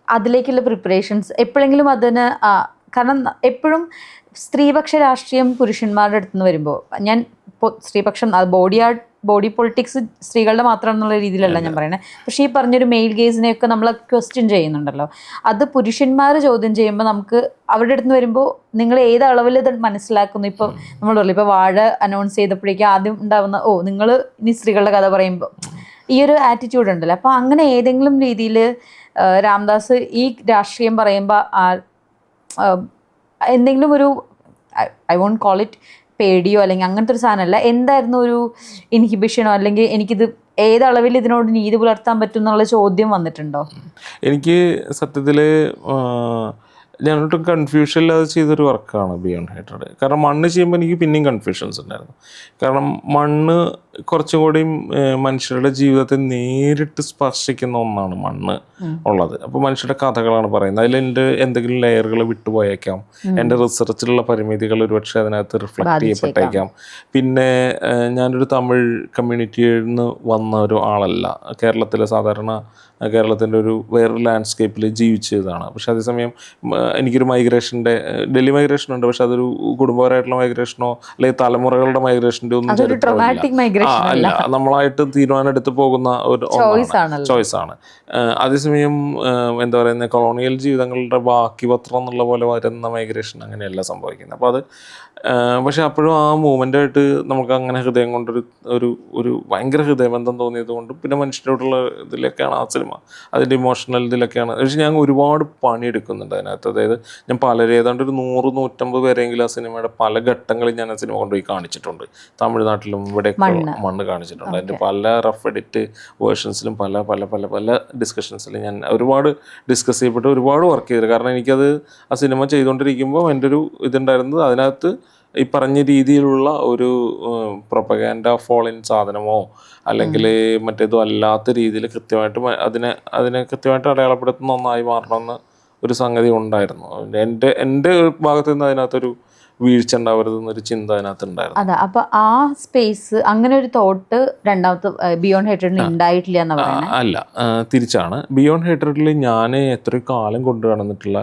അതിലേക്കുള്ള പ്രിപ്പറേഷൻസ് എപ്പോഴെങ്കിലും അതിന് കാരണം എപ്പോഴും സ്ത്രീപക്ഷ രാഷ്ട്രീയം പുരുഷന്മാരുടെ അടുത്ത് നിന്ന് വരുമ്പോൾ ഞാൻ സ്ത്രീപക്ഷം ബോഡി പൊളിറ്റിക്സ് സ്ത്രീകളുടെ മാത്രം എന്നുള്ള രീതിയിലല്ല ഞാൻ പറയുന്നത്. പക്ഷേ ഈ പറഞ്ഞൊരു മെയിൽ ഗേസിനെയൊക്കെ നമ്മൾ ക്വസ്റ്റ്യൻ ചെയ്യുന്നുണ്ടല്ലോ, അത് പുരുഷന്മാർ ചോദ്യം ചെയ്യുമ്പോൾ നമുക്ക് അവരുടെ അടുത്ത് നിന്ന് വരുമ്പോൾ നിങ്ങൾ ഏത് അളവിൽ ഇത് മനസ്സിലാക്കുന്നു. ഇപ്പോൾ നമ്മൾ പറയില്ല, ഇപ്പോൾ വാഴ അനൗൺസ് ചെയ്തപ്പോഴേക്കും ആദ്യം ഉണ്ടാവുന്ന നിങ്ങൾ ഇനി സ്ത്രീകളുടെ കഥ പറയുമ്പോൾ ഈ ഒരു ആറ്റിറ്റ്യൂഡ് ഉണ്ടല്ലോ. അപ്പോൾ അങ്ങനെ ഏതെങ്കിലും രീതിയിൽ രാംദാസ് ഈ രാഷ്ട്രീയം പറയുമ്പോൾ എന്തെങ്കിലും ഒരു ഐ വോണ്ട് കോൾ ഇറ്റ് പേടിയോ അല്ലെങ്കിൽ അങ്ങനത്തെ ഒരു സാധനമല്ല, എന്തായിരുന്നു ഒരു ഇൻഹിബിഷനോ അല്ലെങ്കിൽ എനിക്കിത് ഏതളവിൽ ഇതിനോട് നീതി പുലർത്താൻ പറ്റും എന്നുള്ള ചോദ്യം വന്നിട്ടുണ്ടോ? എനിക്ക് സത്യത്തിൽ ഞാനൊട്ടും കൺഫ്യൂഷൻ ഇല്ലാതെ ചെയ്തൊരു വർക്കാണ് ബിയോണ്ട് ഹേറ്റഡ്. കാരണം മണ്ണ് ചെയ്യുമ്പോൾ എനിക്ക് പിന്നെയും കൺഫ്യൂഷൻസ് ഉണ്ടായിരുന്നു. കാരണം മണ്ണ് കുറച്ചും കൂടിയും മനുഷ്യരുടെ ജീവിതത്തെ നേരിട്ട് സ്പർശിക്കുന്ന ഒന്നാണ് മണ്ണ് ഉള്ളത്. അപ്പോൾ മനുഷ്യരുടെ കഥകളാണ് പറയുന്നത്. അതിൽ എൻ്റെ എന്തെങ്കിലും ലെയറുകൾ വിട്ടുപോയേക്കാം, എൻ്റെ റിസർച്ചിലുള്ള പരിമിതികൾ ഒരുപക്ഷെ അതിനകത്ത് റിഫ്ലക്റ്റ് ചെയ്യപ്പെട്ടേക്കാം. പിന്നെ ഞാനൊരു തമിഴ് കമ്മ്യൂണിറ്റിയിൽ നിന്ന് വന്ന ഒരു ആളല്ല. കേരളത്തിലെ സാധാരണ കേരളത്തിൻ്റെ ഒരു വേറൊരു ലാൻഡ്സ്കേപ്പിൽ ജീവിച്ചതാണ്. പക്ഷെ അതേസമയം എനിക്കൊരു മൈഗ്രേഷൻ്റെ ഡൽഹി മൈഗ്രേഷൻ ഉണ്ട്. പക്ഷെ അതൊരു കുടുംബപരമായിട്ടുള്ള മൈഗ്രേഷനോ അല്ലെങ്കിൽ തലമുറകളുടെ മൈഗ്രേഷൻ്റെ ഒന്നും അല്ല, നമ്മളായിട്ട് തീരുമാനം എടുത്ത് പോകുന്ന ഒരു ചോയ്സ് ആണ്. അതേസമയം എന്താ പറയുന്നത്, കൊളോണിയൽ ജീവിതങ്ങളുടെ ബാക്കി പത്രം എന്നുള്ള പോലെ വരുന്ന മൈഗ്രേഷൻ അങ്ങനെയല്ല സംഭവിക്കുന്നത്. അപ്പോൾ അത് പക്ഷെ അപ്പോഴും ആ മൂവ്മെൻ്റായിട്ട് നമുക്ക് അങ്ങനെ ഹൃദയം കൊണ്ടൊരു ഒരു ഒരു ഭയങ്കര ഹൃദയബന്ധം തോന്നിയത് കൊണ്ട് പിന്നെ മനുഷ്യരോടുള്ള ഇതിലൊക്കെയാണ് ആ സിനിമ, അതിൻ്റെ ഇമോഷണൽ ഇതിലൊക്കെയാണ്. പക്ഷേ ഞാൻ ഒരുപാട് പണിയെടുക്കുന്നുണ്ട് അതിനകത്ത്. അതായത് ഞാൻ ഏതാണ്ട് ഒരു 100-150 പേരെങ്കിലും ആ സിനിമയുടെ പല ഘട്ടങ്ങളിൽ ഞാൻ ആ സിനിമ കൊണ്ടുപോയി കാണിച്ചിട്ടുണ്ട്. തമിഴ്നാട്ടിലും ഇവിടെയൊക്കെ മണ്ണ് കാണിച്ചിട്ടുണ്ട്. അതിൻ്റെ പല റഫ് എഡിറ്റ് വേർഷൻസിലും പല പല പല പല ഡിസ്കഷൻസിലും ഞാൻ ഒരുപാട് ഡിസ്കസ് ചെയ്യപ്പെട്ട് ഒരുപാട് വർക്ക് ചെയ്തത്. കാരണം എനിക്കത് ആ സിനിമ ചെയ്തുകൊണ്ടിരിക്കുമ്പോൾ എൻ്റെ ഒരു ഇതുണ്ടായിരുന്നത് അതിനകത്ത് ഈ പറഞ്ഞ രീതിയിലുള്ള ഒരു പ്രൊപ്പഗാൻഡ ഫോളിൻ സാധനമോ അല്ലെങ്കിൽ മറ്റേതോ അല്ലാത്ത രീതിയിൽ കൃത്യമായിട്ട് അതിനെ കൃത്യമായിട്ട് അടയാളപ്പെടുത്തുന്ന ഒന്നായി മാറണമെന്ന് ഒരു സംഗതി ഉണ്ടായിരുന്നു. എൻ്റെ ഭാഗത്തു നിന്ന് അതിനകത്തൊരു വീഴ്ച ഉണ്ടാവരുതെന്നൊരു ചിന്ത അതിനകത്തുണ്ടായിരുന്നു. അതെ. അപ്പൊ ആ സ്പേസ് അങ്ങനെ ഒരു തോട്ട് രണ്ടാമത്തെ ബിയോണ്ട് ഹേറ്റഡിന് ഉണ്ടായിട്ടില്ല എന്ന് പറയുന്നത് അല്ല, തിരിച്ചാണ്. ബിയോണ്ട് ഹേറ്റഡിൽ ഞാൻ എത്രയോ കാലം കൊണ്ടു നടന്നിട്ടുള്ള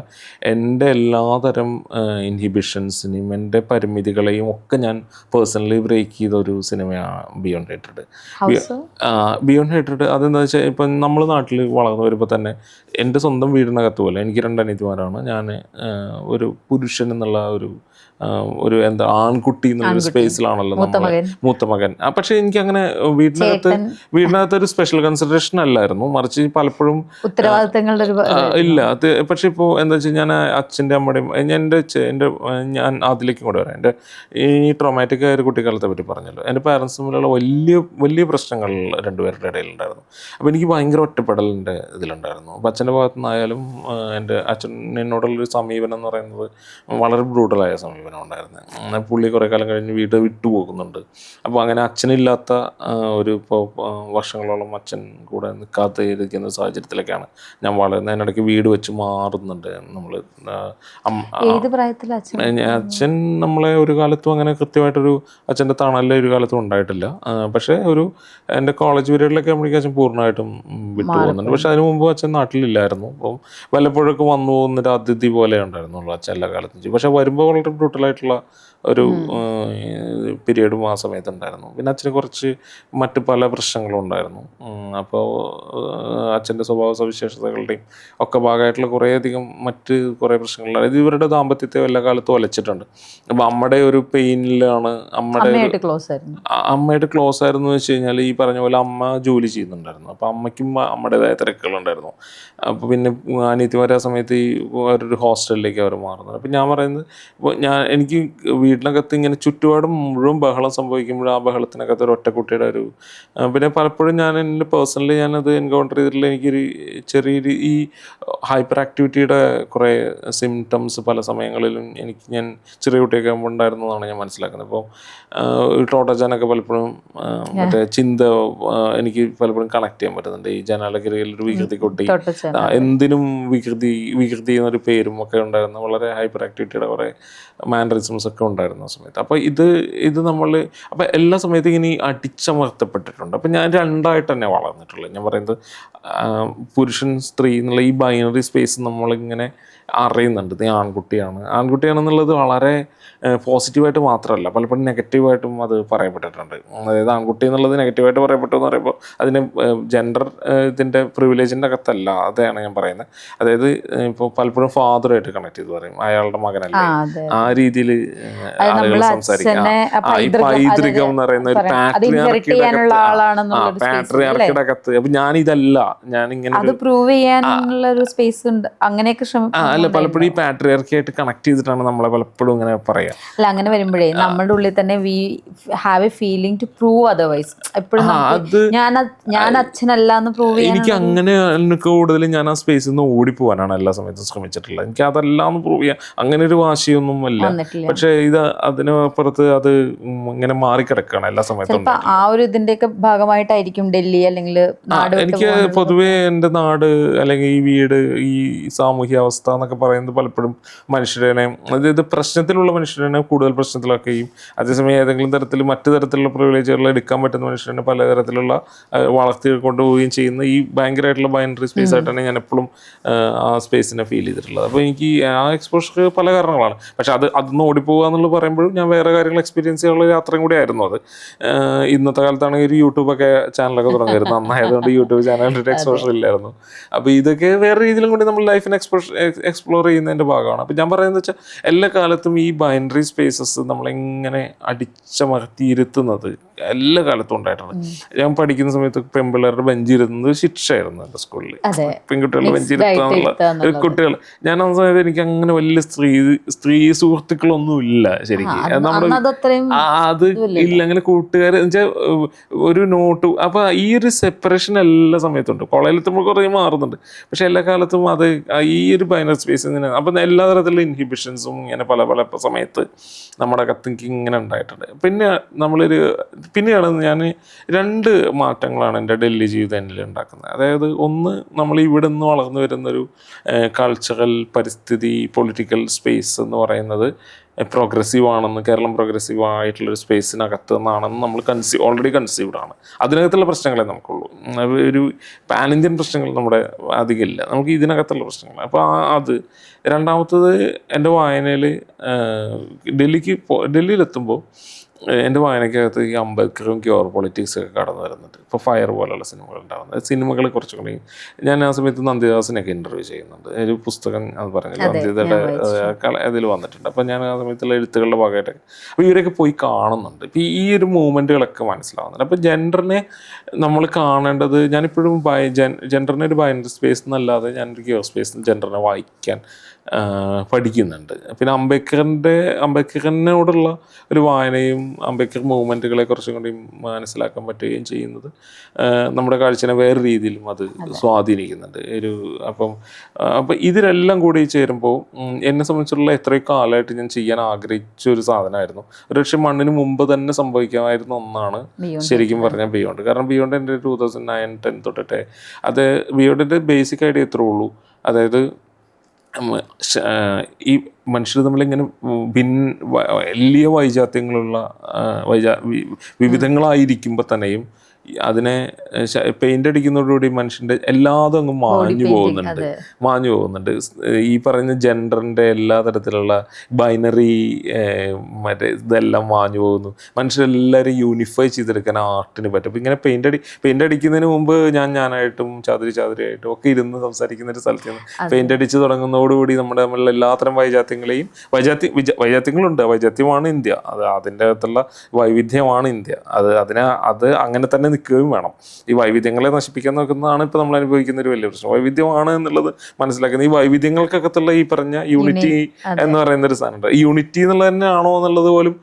എൻ്റെ എല്ലാതരം ഇൻഹിബിഷൻസിനെയും എൻ്റെ പരിമിതികളെയും ഒക്കെ ഞാൻ പേഴ്സണലി ബ്രേക്ക് ചെയ്ത ഒരു സിനിമയാണ് ബിയോണ്ട് ഹേറ്റഡ്. ബിയോണ്ട് ഹേറ്റഡ് അതെന്താ വെച്ചാൽ, ഇപ്പം നമ്മൾ നാട്ടിൽ വളർന്നു വരുമ്പോൾ തന്നെ എൻ്റെ സ്വന്തം വീടിനകത്ത് പോലെ എനിക്ക് 2 അനിയത്തിമാരാണ്. ഞാൻ ഒരു പുരുഷൻ എന്നുള്ള ഒരു എന്താ ആൺകുട്ടി എന്നുള്ള സ്പേസിലാണല്ലോ മൂത്ത മകൻ. പക്ഷെ എനിക്ക് അങ്ങനെ വീടിനകത്ത് ഒരു സ്പെഷ്യൽ കൺസിഡറേഷൻ അല്ലായിരുന്നു. മറിച്ച് പലപ്പോഴും ഉത്തരവാദിത്തങ്ങളുടെ ഇല്ല. പക്ഷെ ഇപ്പോൾ എന്താ വെച്ചാൽ ഞാൻ അച്ഛൻ്റെ അമ്മയുടെയും ഞാൻ അതിലേക്കും കൂടെ വരാം. എൻ്റെ ഈ ട്രോമാറ്റിക് ആയ ഒരു കുട്ടിക്കാലത്തെ പറ്റി പറഞ്ഞല്ലോ. എൻ്റെ പാരൻസ് തമ്മിലുള്ള വലിയ വലിയ പ്രശ്നങ്ങൾ 2 പേരുടെ ഇടയിലുണ്ടായിരുന്നു. അപ്പോൾ എനിക്ക് ഭയങ്കര ഒറ്റപ്പെടലിൻ്റെ ഇതിലുണ്ടായിരുന്നു. അപ്പോൾ അച്ഛൻ്റെ ഭാഗത്തു നിന്നായാലും എൻ്റെ അച്ഛൻ എന്നോടുള്ളൊരു സമീപനം എന്ന് പറയുന്നത് വളരെ ബ്രൂട്ടലായ സമീപനം ഉണ്ടായിരുന്നു. പുള്ളി കുറേ കാലം കഴിഞ്ഞ് വീട് വിട്ടു പോകുന്നുണ്ട്. അപ്പോൾ അങ്ങനെ അച്ഛനില്ലാത്ത ഇപ്പോൾ വർഷങ്ങളോളം അച്ഛൻ കൂടെ നിൽക്കാതിരിക്കുന്ന സാഹചര്യത്തിലൊക്കെയാണ് ഞാൻ വളരുന്നത്. അതിനിടയ്ക്ക് വീട് വെച്ച് മാറുന്നുണ്ട് നമ്മൾ. അച്ഛൻ നമ്മളെ ഒരു കാലത്തും അങ്ങനെ കൃത്യമായിട്ടൊരു അച്ഛൻ്റെ തണല് ഒരു കാലത്തും ഉണ്ടായിട്ടില്ല. പക്ഷേ എൻ്റെ കോളേജ് പീരീഡിലൊക്കെ ആകുമ്പോഴേക്കും അച്ഛൻ പൂർണ്ണമായിട്ടും വിട്ടു പോകുന്നുണ്ട്. പക്ഷെ അതിന് മുമ്പ് അച്ഛൻ നാട്ടിലില്ലായിരുന്നു. അപ്പം വല്ലപ്പോഴൊക്കെ വന്നു പോകുന്നൊരു അതിഥി പോലെ ഉണ്ടായിരുന്നുള്ളൂ അച്ഛൻ എല്ലാ കാലത്തും. പക്ഷെ വരുമ്പോൾ വളരെ ബ്രൂട്ടലായിട്ടുള്ള ഒരു പീരീഡും ആ സമയത്ത് ഉണ്ടായിരുന്നു. പിന്നെ അച്ഛന് കുറച്ച് മറ്റ് പല പ്രശ്നങ്ങളും ഉണ്ടായിരുന്നു. അപ്പോൾ അച്ഛൻ്റെ സ്വഭാവ സവിശേഷതകളുടെയും ഒക്കെ ഭാഗമായിട്ടുള്ള കുറേയധികം മറ്റ് കുറേ പ്രശ്നങ്ങൾ, അതായത് ഇവരുടെ ദാമ്പത്യത്തെ എല്ലാ കാലത്തും ഒലച്ചിട്ടുണ്ട്. അപ്പോൾ അമ്മയുടെ ഒരു പെയിനിലാണ് അമ്മയായിട്ട് ക്ലോസ് ആയിരുന്നു എന്ന് വെച്ച് കഴിഞ്ഞാൽ, ഈ പറഞ്ഞ പോലെ അമ്മ ജോലി ചെയ്യുന്നുണ്ടായിരുന്നു. അപ്പോൾ അമ്മയ്ക്കും അമ്മയുടേതായ തിരക്കുകളുണ്ടായിരുന്നു. അപ്പോൾ പിന്നെ അനിയത്തിമാരെ ആ സമയത്ത് ഈ ഒരു ഹോസ്റ്റലിലേക്ക് അവർ മാറുന്നത്. അപ്പോൾ ഞാൻ പറയുന്നത്, ഇപ്പോൾ എനിക്ക് വീടിനകത്ത് ഇങ്ങനെ ചുറ്റുപാടും മുഴുവൻ ബഹളം സംഭവിക്കുമ്പോൾ ആ ബഹളത്തിനകത്ത് ഒരു ഒറ്റക്കുട്ടിയുടെ ഒരു പിന്നെ പലപ്പോഴും ഞാൻ എൻ്റെ പേഴ്സണലി ഞാനത് എൻകൗണ്ടർ ചെയ്തിട്ടുള്ള എനിക്കൊരു ചെറിയൊരു ഈ ഹൈപ്പർ ആക്ടിവിറ്റിയുടെ കുറേ സിംറ്റംസ് പല സമയങ്ങളിലും ഞാൻ ചെറിയ കുട്ടിയൊക്കെ ആകുമ്പോൾ ഉണ്ടായിരുന്നതാണ് ഞാൻ മനസ്സിലാക്കുന്നത്. ഇപ്പോൾ ടോട്ടജാനൊക്കെ പലപ്പോഴും മറ്റേ ചിന്ത എനിക്ക് പലപ്പോഴും കണക്ട് ചെയ്യാൻ പറ്റുന്നുണ്ട്. ഈ ജനാലഗിരിയിൽ ഒരു വികൃതി കുട്ടി, എന്തിനും വികൃതി എന്നൊരു പേരും ഒക്കെ ഉണ്ടായിരുന്നു. വളരെ ഹൈപ്പർ ആക്ടിവിറ്റിയുടെ കുറേ മാനറിസംസ് ഒക്കെ ഉണ്ടായിരുന്നു ആ സമയത്ത്. അപ്പോൾ ഇത് നമ്മൾ അപ്പോൾ എല്ലാ സമയത്തും ഇങ്ങനെ അടിച്ചമർത്തപ്പെട്ടിട്ടുണ്ട്. അപ്പം ഞാൻ രണ്ടായിട്ട് തന്നെ വളർന്നിട്ടുള്ളത്. ഞാൻ പറയുന്നത് പുരുഷൻ സ്ത്രീ എന്നുള്ള ഈ ബൈനറി സ്പേസ് നമ്മളിങ്ങനെ അറിയുന്നുണ്ട്. നീ ആൺകുട്ടിയാണെന്നുള്ളത് വളരെ പോസിറ്റീവായിട്ട് മാത്രമല്ല, പലപ്പോഴും നെഗറ്റീവായിട്ടും അത് പറയപ്പെട്ടിട്ടുണ്ട്. അതായത് ആൺകുട്ടി എന്നുള്ളത് നെഗറ്റീവായിട്ട് പറയപ്പെട്ടു എന്ന് പറയുമ്പോൾ അതിന് ജെൻഡർ ഇതിൻ്റെ പ്രിവിലേജിൻ്റെ അകത്തല്ല, അതാണ് ഞാൻ പറയുന്നത്. അതായത് ഇപ്പോൾ പലപ്പോഴും ഫാദറായിട്ട് കണക്ട് ചെയ്ത് പറയും, അയാളുടെ മകനല്ലേ, ആ രീതിയിൽ ആളുകൾ സംസാരിക്കും. ഈ പൈതൃകം എന്ന് പറയുന്ന ഒരു പാട്രിയാർക്കിയുടെ അകത്ത്. അപ്പൊ ഞാനിതല്ല, ഞാനിങ്ങനെ അല്ല, പലപ്പോഴും ഈ പാട്രിയാർക്കിയായിട്ട് കണക്ട് ചെയ്തിട്ടാണ് നമ്മളെ പലപ്പോഴും ഇങ്ങനെ പറയാ. അല്ല, അങ്ങനെ വരുമ്പോഴേ നമ്മുടെ ഉള്ളിൽ തന്നെ we have a feeling to prove otherwise. എപ്പോഴും ഞാൻ അച്ഛനല്ല എന്ന് പ്രൂവ് ചെയ്യാൻ എനിക്ക് അങ്ങനെ കൂടുതൽ ഞാൻ ആ സ്പേസിൽ നിന്ന് ഓടിപ്പോവാനാണ് എല്ലാ സമയത്തും ശ്രമിച്ചിട്ടുള്ളത്. എനിക്ക് അതെല്ലാം ഒന്ന് പ്രൂവ് ചെയ്യാം അങ്ങനെ ഒരു വാശിയൊന്നും അല്ല. പക്ഷെ ഇത് അതിനപ്പുറത്ത് അത് ഇങ്ങനെ മാറിക്കിടക്കുകയാണ് എല്ലാ സമയത്തും. ആ ഒരു ഇതിന്റെയൊക്കെ ഭാഗമായിട്ടായിരിക്കും ഡൽഹി അല്ലെങ്കിൽ എനിക്ക് പൊതുവേ എൻ്റെ നാട് അല്ലെങ്കിൽ ഈ വീട്, ഈ സാമൂഹ്യ അവസ്ഥ എന്നൊക്കെ പറയുന്നത് പലപ്പോഴും മനുഷ്യരെ, അതായത് പ്രശ്നത്തിലുള്ള മനുഷ്യരെ കൂടുതൽ പ്രശ്നത്തിലാക്കുകയും അതേസമയം ഏതെങ്കിലും തരത്തിൽ മറ്റു തരത്തിലുള്ള പ്രിവിലേജുകൾ എടുക്കാൻ പറ്റുന്ന മനുഷ്യരെ പലതരത്തിലുള്ള വളർത്തി കൊണ്ടുപോവുകയും ചെയ്യുന്ന ഈ ഭയങ്കരമായിട്ടുള്ള ബൈനറി സ്പേസ് ആയിട്ടാണ് ഞാൻ എപ്പോഴും ആ സ്പേസിനെ ഫീൽ ചെയ്തിട്ടുള്ളത്. അപ്പോൾ എനിക്ക് ആ എക്സ്പോഷർ പല കാരണങ്ങളാണ്. പക്ഷെ അതൊന്ന് ഓടിപ്പോകുക എന്നുള്ളത് പറയുമ്പോഴും ഞാൻ വേറെ കാര്യങ്ങൾ എക്സ്പീരിയൻസ് ചെയ്യാനുള്ള യാത്രയും കൂടി ആയിരുന്നു അത്. ഇന്നത്തെ കാലത്താണെങ്കിൽ ഒരു യൂട്യൂബൊക്കെ ചാനലൊക്കെ തുടങ്ങിയിരുന്നു, നന്നായതുകൊണ്ട് യൂട്യൂബ് ചാനലിൻ്റെ എക്സ്പോഷർ ഇല്ലായിരുന്നു. അപ്പോൾ ഇതൊക്കെ വേറെ രീതിയിലും കൂടി നമ്മൾ ലൈഫിനെ എക്സ്പ്ലോർ ചെയ്യുന്നതിൻ്റെ ഭാഗമാണ്. അപ്പോൾ ഞാൻ പറയുന്നത് വെച്ചാൽ എല്ലാ കാലത്തും ഈ ബൈനറി സ്പേസസ് നമ്മളെങ്ങനെ അടിച്ചമർത്തിയിരുത്തുന്നത് എല്ലാ കാലത്തും ഉണ്ടായിട്ടുണ്ട്. ഞാൻ പഠിക്കുന്ന സമയത്ത് പെൺപിള്ളേരുടെ ബെഞ്ചിരുന്നത് ശിക്ഷയായിരുന്നു എൻ്റെ സ്കൂളിൽ. പെൺകുട്ടികളുടെ ബെഞ്ചിരുത്താന്നുള്ള കുട്ടികൾ, ഞാൻ ആ സമയത്ത് എനിക്ക് അങ്ങനെ വലിയ സ്ത്രീ സുഹൃത്തുക്കളൊന്നും ഇല്ല ശരിക്കും. അത് ഇല്ല, അങ്ങനെ കൂട്ടുകാർ എന്നുവെച്ചാൽ ഒരു നോട്ട്. അപ്പൊ ഈ ഒരു സെപ്പറേഷൻ എല്ലാ സമയത്തുണ്ട്. കോളേജിലെത്തുമ്പോൾ കുറേ മാറുന്നുണ്ട്, പക്ഷെ എല്ലാ കാലത്തും അത് ഈ ഒരു ബൈനറി സ്പേസ് ഇങ്ങനെ. അപ്പം എല്ലാ തരത്തിലുള്ള ഇൻഹിബിഷൻസും ഇങ്ങനെ പല പല സമയത്ത് നമ്മുടെ അകത്തേക്ക് ഇങ്ങനെ ഉണ്ടായിട്ടുണ്ട്. പിന്നെയാണ് ഞാൻ 2 മാറ്റങ്ങളാണ് എൻ്റെ ഡൽഹി ജീവിതത്തിൽ ഉണ്ടാക്കുന്നത്. അതായത് ഒന്ന്, നമ്മൾ ഇവിടെ നിന്ന് വളർന്നു വരുന്നൊരു കൾച്ചറൽ പരിസ്ഥിതി, പൊളിറ്റിക്കൽ സ്പേസ് എന്ന് പറയുന്നത് പ്രോഗ്രസീവ് ആണെന്ന്, കേരളം പ്രോഗ്രസീവ് ആയിട്ടുള്ളൊരു സ്പേസിനകത്ത് നിന്നാണെന്ന് നമ്മൾ ഓൾറെഡി കൺസീവ്ഡ് ആണ്. അതിനകത്തുള്ള പ്രശ്നങ്ങളെ നമുക്കുള്ളൂ. ഒരു പാൻ ഇന്ത്യൻ പ്രശ്നങ്ങൾ നമ്മുടെ അധികമില്ല, നമുക്ക് ഇതിനകത്തുള്ള പ്രശ്നങ്ങൾ. അപ്പോൾ അത് രണ്ടാമത്തത്, എൻ്റെ വായനയിൽ ഡൽഹിയിലെത്തുമ്പോൾ എൻ്റെ വായനയ്ക്കകത്ത് ഈ അംബേദ്കറും ക്യൂർ പൊളിറ്റിക്സ് ഒക്കെ കടന്നു വരുന്നുണ്ട്. ഇപ്പോൾ ഫയർ പോലുള്ള സിനിമകൾ ഉണ്ടാകുന്നത്. സിനിമകൾ കുറച്ചുകൂടി ഞാൻ ആ സമയത്ത് നന്ദിദാസിനൊക്കെ ഇൻ്റർവ്യൂ ചെയ്യുന്നുണ്ട്. ഒരു പുസ്തകം അത് പറഞ്ഞില്ല, നന്ദിതയുടെ അതിൽ വന്നിട്ടുണ്ട്. അപ്പോൾ ഞാൻ ആ സമയത്തുള്ള എഴുത്തുകളുടെ ഭാഗമായിട്ടൊക്കെ അപ്പോൾ ഇവരൊക്കെ പോയി കാണുന്നുണ്ട്. ഇപ്പോൾ ഈ ഒരു മൂവ്മെൻറ്റുകളൊക്കെ മനസ്സിലാവുന്നുണ്ട്. അപ്പോൾ ജെൻഡറിനെ നമ്മൾ കാണേണ്ടത്, ഞാനിപ്പോഴും ജെൻഡറിനെ ഒരു ബൈനറി സ്പേസ് എന്നല്ലാതെ ഞാനൊരു ക്യൂർ സ്പേസ് ജെൻഡറിനെ വായിക്കാൻ പഠിക്കുന്നുണ്ട്. പിന്നെ അംബേദ്കറിനോടുള്ള ഒരു വായനയും അംബേദ്കർ മൂവ്മെൻറ്റുകളെ കുറച്ചും കൂടി മനസ്സിലാക്കാൻ പറ്റുകയും ചെയ്യുന്നത് നമ്മുടെ കാഴ്ചനെ വേറെ രീതിയിലും അത് സ്വാധീനിക്കുന്നുണ്ട്. അപ്പം ഇതിലെല്ലാം കൂടി ചേരുമ്പോൾ എന്നെ സംബന്ധിച്ചുള്ള എത്രയോ കാലമായിട്ട് ഞാൻ ചെയ്യാൻ ആഗ്രഹിച്ച ഒരു സാധനമായിരുന്നു. ഒരുപക്ഷെ മണ്ണിന് മുമ്പ് തന്നെ സംഭവിക്കാമായിരുന്ന ഒന്നാണ് ശരിക്കും പറഞ്ഞാൽ ബിയോണ്ട്. കാരണം ബിയോണ്ട് എൻ്റെ 2009-10 തൊട്ടിട്ടേ അത് ബിയോണ്ടിൻ്റെ ബേസിക് ഐഡിയ എത്രേ ഉള്ളൂ. അതായത് ഈ മനുഷ്യർ തമ്മിലിങ്ങനെ വലിയ വൈജാത്യങ്ങളുള്ള വിവിധങ്ങളായിരിക്കുമ്പോൾ തന്നെയും അതിനെ പെയിൻ്റ് അടിക്കുന്നതോടുകൂടി മനുഷ്യൻ്റെ എല്ലാതും അങ്ങ് മാഞ്ഞു പോകുന്നുണ്ട്. ഈ പറയുന്ന ജെൻഡറിൻ്റെ എല്ലാ തരത്തിലുള്ള ബൈനറി ഇതെല്ലാം മാഞ്ഞു പോകുന്നു. മനുഷ്യരെല്ലാവരും യൂണിഫൈ ചെയ്തെടുക്കാൻ ആർട്ടിന് പറ്റും. അപ്പോൾ ഇങ്ങനെ പെയിൻ്റ് അടിക്കുന്നതിന് മുമ്പ് ഞാനായിട്ടും ചാതിരിയായിട്ടും ഒക്കെ ഇരുന്ന് സംസാരിക്കുന്ന ഒരു സ്ഥലത്ത് നിന്ന് പെയിൻ്റ് അടിച്ച് തുടങ്ങുന്നതോടുകൂടി നമ്മുടെ തമ്മിലുള്ള എല്ലാത്തരം വൈജാത്യങ്ങളും വൈജാത്യങ്ങളെയും വൈജാത്യങ്ങളുണ്ട്, വൈജാത്യമാണ് ഇന്ത്യ, അത് അതിൻ്റെ അകത്തുള്ള വൈവിധ്യമാണ് ഇന്ത്യ. അത് അങ്ങനെ തന്നെ നിൽക്കുകയും വേണം. ഈ വൈവിധ്യങ്ങളെ നശിപ്പിക്കാൻ നോക്കുന്നതാണ് ഇപ്പോൾ നമ്മൾ അനുഭവിക്കുന്ന ഒരു വലിയ പ്രശ്നം. വൈവിധ്യമാണ് എന്നുള്ളത് മനസ്സിലാക്കുന്നത്. ഈ വൈവിധ്യങ്ങൾക്കകത്തുള്ള ഈ പറഞ്ഞ യൂണിറ്റി എന്ന് പറയുന്ന ഒരു സാധനമുണ്ട്. ഈ യൂണിറ്റി എന്നുള്ളത് തന്നെ ആണോ എന്നുള്ളത് പോലും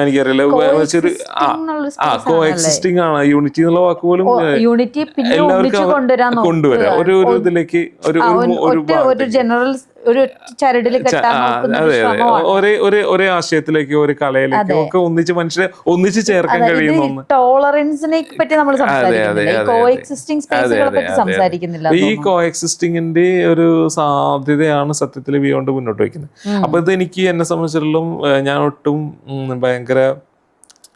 എനിക്കറിയില്ല. കോ എക്സിസ്റ്റിംഗ് ആണ് യൂണിറ്റി എന്നുള്ള വാക്ക് പോലും എല്ലാവർക്കും കൊണ്ടുവരാം ഒരു ഇതിലേക്ക് ഒരു ജനറൽ ഒരു ചരടിൽ ഒരേ ആശയത്തിലേക്കോ ഒരു കലയിലേക്കോ ഒക്കെ മനുഷ്യരെ ഒന്നിച്ച് ചേർക്കാൻ കഴിയുന്ന ടോളറൻസിനെ പറ്റി നമ്മൾ സംസാരിക്കുന്നില്ല. ഈ കോ എക്സിസ്റ്റിങ്ങിന്റെ ഒരു സാധ്യതയാണ് സത്യത്തിൽ ബിയോണ്ട് മുന്നോട്ട് വയ്ക്കുന്നത്. അപ്പൊ ഇത് എനിക്ക് എന്നെ സംബന്ധിച്ചിടത്തോളം ഞാൻ ഒട്ടും ഭയങ്കര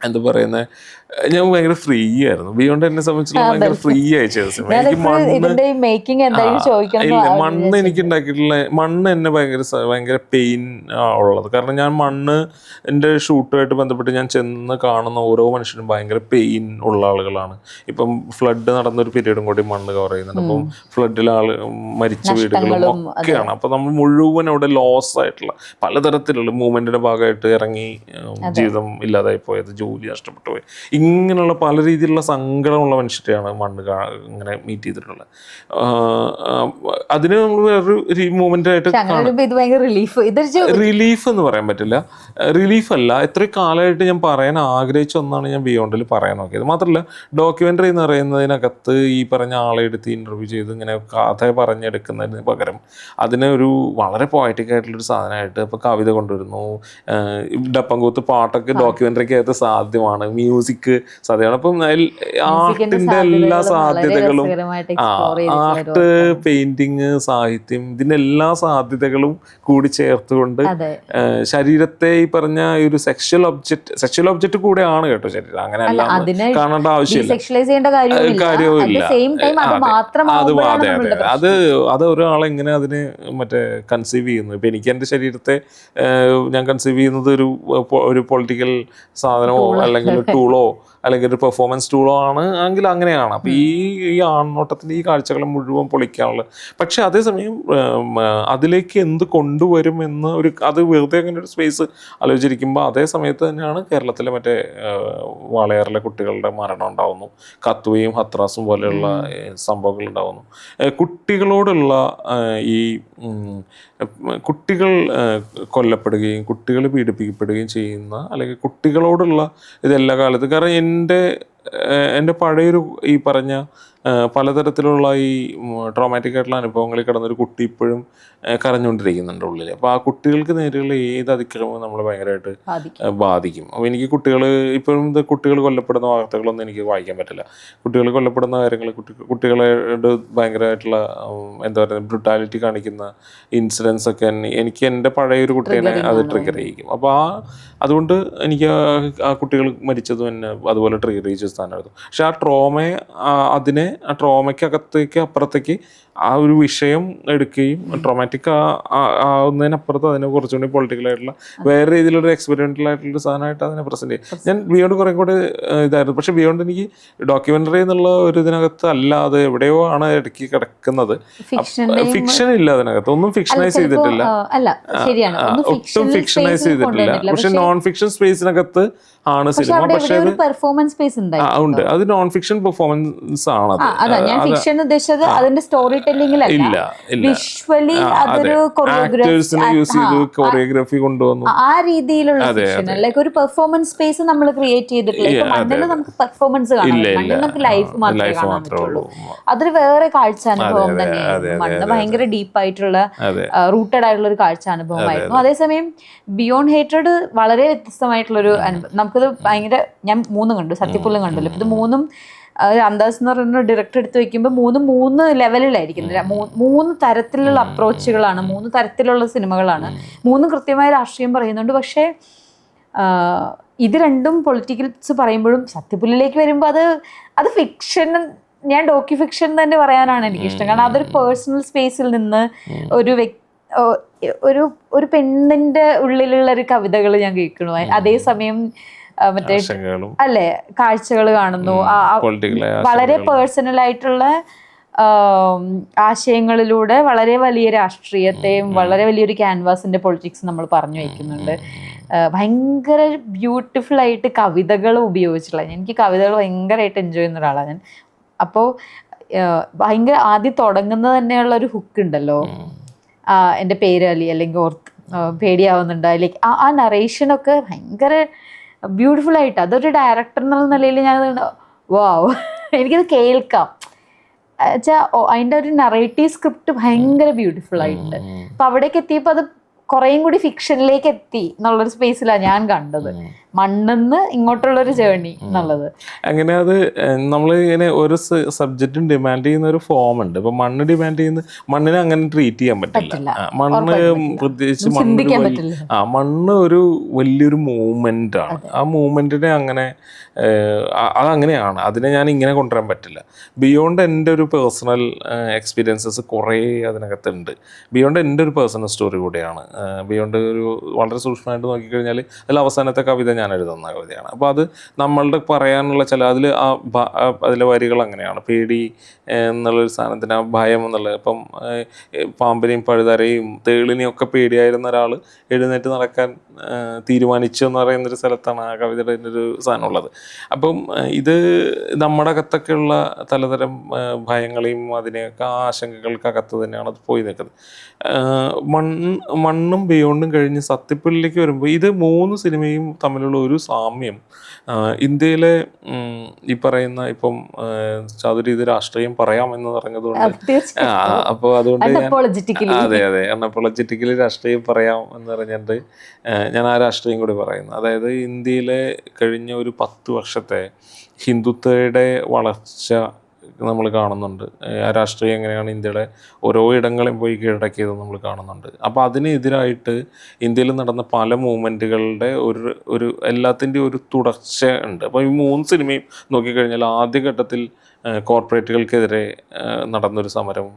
എന്താ പറയുന്നത്, ഞാൻ ഭയങ്കര ഫ്രീ ആയിരുന്നു. ബിയോണ്ട് എന്നെ സംബന്ധിച്ചിടത്തോളം ഭയങ്കര ഫ്രീ ആയി ചെയ്ത സിനിമ. എനിക്ക് മണ്ണ് എനിക്ക് ഉണ്ടാക്കിയിട്ടുള്ള മണ്ണ് എന്നെ ഭയങ്കര പെയിൻ ഉള്ളത്. കാരണം ഞാൻ മണ്ണിൻ്റെ ഷൂട്ടുമായിട്ട് ബന്ധപ്പെട്ട് ഞാൻ ചെന്ന് കാണുന്ന ഓരോ മനുഷ്യരും ഭയങ്കര പെയിൻ ഉള്ള ആളുകളാണ്. ഇപ്പം ഫ്ലഡ് നടന്നൊരു പീരീഡും കൂടി മണ്ണ് കവർ ചെയ്യുന്നുണ്ട്. അപ്പം ഫ്ലഡിൽ മരിച്ച വീടുകളും ഒക്കെയാണ്. അപ്പം നമ്മൾ മുഴുവൻ അവിടെ ലോസ് ആയിട്ടുള്ള പലതരത്തിലുള്ള മൂവ്മെന്റിന്റെ ഭാഗമായിട്ട് ഇറങ്ങി ജീവിതം ഇല്ലാതായി പോയത്, ജോലി നഷ്ടപ്പെട്ടു പോയി, ഇങ്ങനെയുള്ള പല രീതിയിലുള്ള സങ്കടമുള്ള മനുഷ്യരെയാണ് മണ്ണ് ഇങ്ങനെ മീറ്റ് ചെയ്തിട്ടുള്ളത്. അതിന് നമ്മൾ വേറൊരു മൂവ്മെന്റ് ആയിട്ട് റിലീഫ് എന്ന് പറയാൻ പറ്റില്ല. റിലീഫ് അല്ല, ഇത്രയും കാലമായിട്ട് ഞാൻ പറയാൻ ആഗ്രഹിച്ച ഒന്നാണ് ഞാൻ ബിയോണ്ടിൽ പറയാൻ നോക്കിയത്. മാത്രമല്ല ഡോക്യുമെന്ററി എന്ന് പറയുന്നതിനകത്ത് ഈ പറഞ്ഞ ആളെ എടുത്ത് ഇന്റർവ്യൂ ചെയ്ത് ഇങ്ങനെ കഥ പറഞ്ഞെടുക്കുന്നതിന് പകരം അതിനെ ഒരു വളരെ പോയറ്റിക് ആയിട്ടുള്ളൊരു സാധനമായിട്ട് ഇപ്പോൾ കവിത കൊണ്ടുവരുന്നു, ഡപ്പംകൂത്ത് പാട്ടൊക്കെ ഡോക്യുമെന്ററിക്കകത്ത് സാധ്യമാണ്, മ്യൂസിക് സാധ്യമാണ്. അപ്പം ആർട്ടിന്റെ എല്ലാ സാധ്യതകളും, ആർട്ട്, പെയിന്റിങ്, സാഹിത്യം, ഇതിന്റെ എല്ലാ സാധ്യതകളും കൂടി ചേർത്തുകൊണ്ട് ശരീരത്തെ ഈ പറഞ്ഞ ഒരു സെക്ഷൽ ഒബ്ജക്റ്റ് കൂടെയാണ് കേട്ടോ ശരീരം. അങ്ങനെ അല്ല കാണേണ്ട ആവശ്യമില്ല, കാര്യവുമില്ല. അത് ഒരാളെങ്ങനെ അതിന് മറ്റേ കൺസീവ് ചെയ്യുന്നു. ഇപ്പൊ എനിക്ക് എൻ്റെ ശരീരത്തെ ഞാൻ കൺസീവ് ചെയ്യുന്നത് ഒരു പൊളിറ്റിക്കൽ സാധനമോ അല്ലെങ്കിൽ ടൂളോ അല്ലെങ്കിൽ ഒരു പെർഫോമൻസ് ടൂളോ ആണ് എങ്കിൽ അങ്ങനെയാണ്. അപ്പം ഈ ആൺനോട്ടത്തിൻ്റെ ഈ കാഴ്ചകൾ മുഴുവൻ പൊളിക്കാനുള്ള, പക്ഷെ അതേസമയം അതിലേക്ക് എന്ത് കൊണ്ടുവരും എന്ന് അത് വെറുതെ അങ്ങനെ ഒരു സ്പേസ് ആലോചിച്ചിരിക്കുമ്പോൾ അതേ സമയത്ത് തന്നെയാണ് കേരളത്തിലെ മറ്റേ വാളയാറിലെ കുട്ടികളുടെ മരണം ഉണ്ടാവുന്നു, കത്തുവയും ഹത്രാസും പോലെയുള്ള സംഭവങ്ങൾ ഉണ്ടാവുന്നു. കുട്ടികളോടുള്ള ഈ കുട്ടികൾ കൊല്ലപ്പെടുകയും കുട്ടികൾ പീഡിപ്പിക്കപ്പെടുകയും ചെയ്യുന്ന, അല്ലെങ്കിൽ കുട്ടികളോടുള്ള ഇതെല്ലാ കാലത്ത്, കാരണം എൻ്റെ പഴയൊരു ഈ പറഞ്ഞ പലതരത്തിലുള്ള ഈ ട്രോമാറ്റിക് ആയിട്ടുള്ള അനുഭവങ്ങളിൽ കിടന്നൊരു കുട്ടി ഇപ്പോഴും കരഞ്ഞുകൊണ്ടിരിക്കുന്നുണ്ട് ഉള്ളിൽ. അപ്പോൾ ആ കുട്ടികൾക്ക് നേരെയുള്ള ഏത് അതിക്രമവും നമ്മളെ ഭയങ്കരമായിട്ട് ബാധിക്കും. അപ്പോൾ എനിക്ക് ഇപ്പോഴും കുട്ടികൾ കൊല്ലപ്പെടുന്ന വാർത്തകളൊന്നും എനിക്ക് വായിക്കാൻ പറ്റില്ല. കുട്ടികൾ കൊല്ലപ്പെടുന്ന കാര്യങ്ങൾ, കുട്ടികളോട് ഭയങ്കരമായിട്ടുള്ള എന്താ പറയുക ബ്രുട്ടാലിറ്റി കാണിക്കുന്ന ഇൻസിഡൻസ് ഒക്കെ എനിക്ക് എൻ്റെ പഴയൊരു കുട്ടീനെ അത് ട്രിഗർ ചെയ്യിക്കും. അപ്പോൾ അതുകൊണ്ട് എനിക്ക് ആ കുട്ടികൾ മരിച്ചതും എന്നെ അതുപോലെ ട്രിഗർ ചെയ്യിച്ച സ്ഥാനമായിരുന്നു. പക്ഷെ ആ ട്രോമയ്ക്കകത്തേക്ക് അപ്പുറത്തേക്ക് ആ ഒരു വിഷയം എടുക്കുകയും ട്രോമാറ്റിക് ആവുന്നതിനപ്പുറത്ത് അതിനെ കുറച്ചുകൂടി പൊളിറ്റിക്കലായിട്ടുള്ള വേറെ രീതിയിലൊരു എക്സ്പെരിമെന്റൽ ആയിട്ടുള്ള സാധനമായിട്ട് അതിനെ പ്രസന്റ് ചെയ്യും. ഞാൻ ബിയോണ്ട് കുറെ കൂടെ ഇതായിരുന്നു. പക്ഷെ ബിയോണ്ട് എനിക്ക് ഡോക്യുമെന്ററി എന്നുള്ള ഒരു ഇതിനകത്ത് അല്ലാതെ എവിടെയോ ആണ് ഇടയ്ക്ക് കിടക്കുന്നത്. ഫിക്ഷൻ ഇല്ല അതിനകത്ത്, ഒന്നും ഫിക്ഷനൈസ് ചെയ്തിട്ടില്ല, ഒട്ടും ഫിക്ഷനൈസ് ചെയ്തിട്ടില്ല. പക്ഷെ നോൺ ഫിക്ഷൻ സ്പേസിനകത്ത് ആണ് സിനിമ. പക്ഷേ ഉണ്ട്, അത് നോൺ ഫിക്ഷൻ പെർഫോമൻസ് ആണ്. കൊറിയോഗ്രാഫി കൊണ്ടുവന്നു, ആ രീതിയിലുള്ള ഒരു പെർഫോമൻസ് സ്പേസ് നമ്മൾ ക്രിയേറ്റ് ചെയ്തിട്ടില്ല. നമുക്ക് പെർഫോമൻസ് കാണാം, നമുക്ക് ലൈഫ് മാത്രമേ കാണാൻ പറ്റുള്ളൂ. അതൊരു വേറെ കാഴ്ച അനുഭവം തന്നെയായിരുന്നു. മണ്ണ് ഭയങ്കര ഡീപ്പായിട്ടുള്ള റൂട്ടഡ് ആയിട്ടുള്ള ഒരു കാഴ്ച അനുഭവമായിരുന്നു. അതേസമയം ബിയോണ്ട് ഹേറ്റഡ് വളരെ വ്യത്യസ്തമായിട്ടുള്ളൊരു അനുഭവം. നമുക്കത് ഭയങ്കര, ഞാൻ 3 കണ്ടു, സത്യപ്പുല്ലും കണ്ടല്ലോ. ഇത് 3 അന്താസ് എന്ന് പറയുന്ന ഡയറക്ടർ എടുത്ത് വെക്കുമ്പോൾ 3 ലെവലിലായിരിക്കുന്നില്ല. 3 തരത്തിലുള്ള അപ്രോച്ചുകളാണ്, 3 തരത്തിലുള്ള സിനിമകളാണ്. 3 കൃത്യമായ രാഷ്ട്രീയം പറയുന്നുണ്ട്. പക്ഷേ ഇത് രണ്ടും പൊളിറ്റിക്കൽസ് പറയുമ്പോഴും സത്യപുല്ലിലേക്ക് വരുമ്പോൾ അത് ഫിക്ഷൻ, ഞാൻ ഡോക്യു ഫിക്ഷൻ തന്നെ പറയാനാണ് എനിക്കിഷ്ടം. കാരണം അതൊരു പേഴ്സണൽ സ്പേസിൽ നിന്ന് ഒരു പെണ്ണിന്റെ ഉള്ളിലുള്ള ഒരു കവിതകൾ ഞാൻ കേൾക്കണു. അതേസമയം മറ്റേ അല്ലേ കാഴ്ചകൾ കാണുന്നു, വളരെ പേഴ്സണൽ ആയിട്ടുള്ള ആശയങ്ങളിലൂടെ വളരെ വലിയ രാഷ്ട്രീയത്തെയും വളരെ വലിയൊരു ക്യാൻവാസിന്റെ പൊളിറ്റിക്സ് നമ്മൾ പറഞ്ഞു വയ്ക്കുന്നുണ്ട്. ഭയങ്കര ബ്യൂട്ടിഫുൾ ആയിട്ട് കവിതകൾ ഉപയോഗിച്ചിട്ടുള്ള, എനിക്ക് കവിതകൾ ഭയങ്കരമായിട്ട് എൻജോയ് ചെയ്യുന്ന ഒരാളാണ് ഞാൻ. അപ്പോൾ ഭയങ്കര ആദ്യം തുടങ്ങുന്നത് തന്നെയുള്ള ഒരു ഹുക്ക് ഉണ്ടല്ലോ, എൻ്റെ പേര് അലി അല്ലെങ്കിൽ പേടിയാവുന്നുണ്ട്, ലൈക്ക് ആ നറേഷനൊക്കെ ഭയങ്കര ബ്യൂട്ടിഫുൾ ആയിട്ട്, അതൊരു ഡയറക്ടർ എന്നുള്ള നിലയിൽ ഞാൻ വാവ് എനിക്കത് കേൾക്കാം വെച്ചാൽ അതിൻ്റെ ഒരു നറേറ്റീവ് സ്ക്രിപ്റ്റ് ഭയങ്കര ബ്യൂട്ടിഫുൾ ആയിട്ട്. അപ്പം അവിടേക്ക് എത്തിയപ്പോൾ അത് കുറേയും കൂടി ഫിക്ഷനിലേക്ക് എത്തി എന്നുള്ളൊരു സ്പേസിലാണ് ഞാൻ കണ്ടത്, മണ്ണിന്ന് ഇങ്ങോട്ടുള്ളൊരു ജേർണി എന്നുള്ളത്. അങ്ങനെ അത് നമ്മൾ ഇങ്ങനെ ഒരു സബ്ജക്റ്റും ഡിമാൻഡ് ചെയ്യുന്ന ഒരു ഫോം ഉണ്ട്. ഇപ്പൊ മണ്ണ് ഡിമാൻഡ് ചെയ്യുന്ന മണ്ണിനെ അങ്ങനെ ട്രീറ്റ് ചെയ്യാൻ പറ്റില്ല. മണ്ണ് പ്രത്യേകിച്ച് മണ്ണ് ഒരു വലിയൊരു മൂവ്മെന്റ് ആണ്. ആ മൂവ്മെന്റിനെ അങ്ങനെ അതങ്ങനെയാണ്, അതിനെ ഞാൻ ഇങ്ങനെ കൊണ്ടുവരാൻ പറ്റില്ല. ബിയോണ്ട് എൻ്റെ ഒരു പേഴ്സണൽ എക്സ്പീരിയൻസസ് കുറേ അതിനകത്തുണ്ട്. ബിയോണ്ട് എൻ്റെ ഒരു പേഴ്സണൽ സ്റ്റോറി കൂടെയാണ്. ബിയോണ്ട് ഒരു വളരെ സൂക്ഷ്മമായിട്ട് നോക്കിക്കഴിഞ്ഞാൽ അതിൽ അവസാനത്തെ കവിത ഞാൻ എഴുതുന്ന കവിതയാണ്. അപ്പോൾ അത് നമ്മളുടെ പറയാനുള്ള അതിലെ വരികൾ അങ്ങനെയാണ്. പേടി എന്നുള്ളൊരു സാധനത്തിന് ആ ഭയം എന്നുള്ളത്, ഇപ്പം പാമ്പിനെയും പഴുതാരയും തേളിനെയും ഒക്കെ പേടിയായിരുന്ന ഒരാൾ എഴുന്നേറ്റ് നടക്കാൻ തീരുമാനിച്ചു എന്ന് പറയുന്നൊരു സ്ഥലത്താണ് ആ കവിതയുടെ ഒരു സാധനം ഉള്ളത്. അപ്പം ഇത് നമ്മുടെ അകത്തൊക്കെയുള്ള പലതരം ഭയങ്ങളെയും അതിനെയൊക്കെ ആശങ്കകൾക്കകത്ത് തന്നെയാണ് അത് പോയി നിൽക്കുന്നത്. മണ്ണും ബിയോണ്ടും കഴിഞ്ഞ് സത്യപ്പള്ളിലേക്ക് വരുമ്പോൾ ഇത് 3 സിനിമയും തമ്മിലുള്ള ഒരു സാമ്യം, ഇന്ത്യയിലെ ഈ പറയുന്ന ഇപ്പം ചാതുരി ഇത് രാഷ്ട്രീയം പറയാമെന്ന് പറഞ്ഞതുകൊണ്ട് അപ്പോൾ അതുകൊണ്ട് അതെ അൺഅപ്പോളജറ്റിക്കലി രാഷ്ട്രീയം പറയാം എന്ന് പറഞ്ഞിട്ട് ഞാൻ ആ രാഷ്ട്രീയം കൂടി പറയുന്നു. അതായത് ഇന്ത്യയിലെ കഴിഞ്ഞ ഒരു 10 വർഷത്തെ ഹിന്ദുത്വയുടെ വളർച്ച നമ്മൾ കാണുന്നുണ്ട്. ആ രാഷ്ട്രീയം എങ്ങനെയാണ് ഇന്ത്യയുടെ ഓരോ ഇടങ്ങളും പോയി കീഴടക്കിയത് നമ്മൾ കാണുന്നുണ്ട്. അപ്പോൾ അതിനെതിരായിട്ട് ഇന്ത്യയിൽ നടന്ന പല മൂവ്മെൻറ്റുകളുടെ ഒരു എല്ലാത്തിൻ്റെയും ഒരു തുടർച്ച ഉണ്ട്. അപ്പോൾ ഈ 3 സിനിമയും നോക്കിക്കഴിഞ്ഞാൽ ആദ്യഘട്ടത്തിൽ കോർപ്പറേറ്റുകൾക്കെതിരെ നടന്നൊരു സമരം,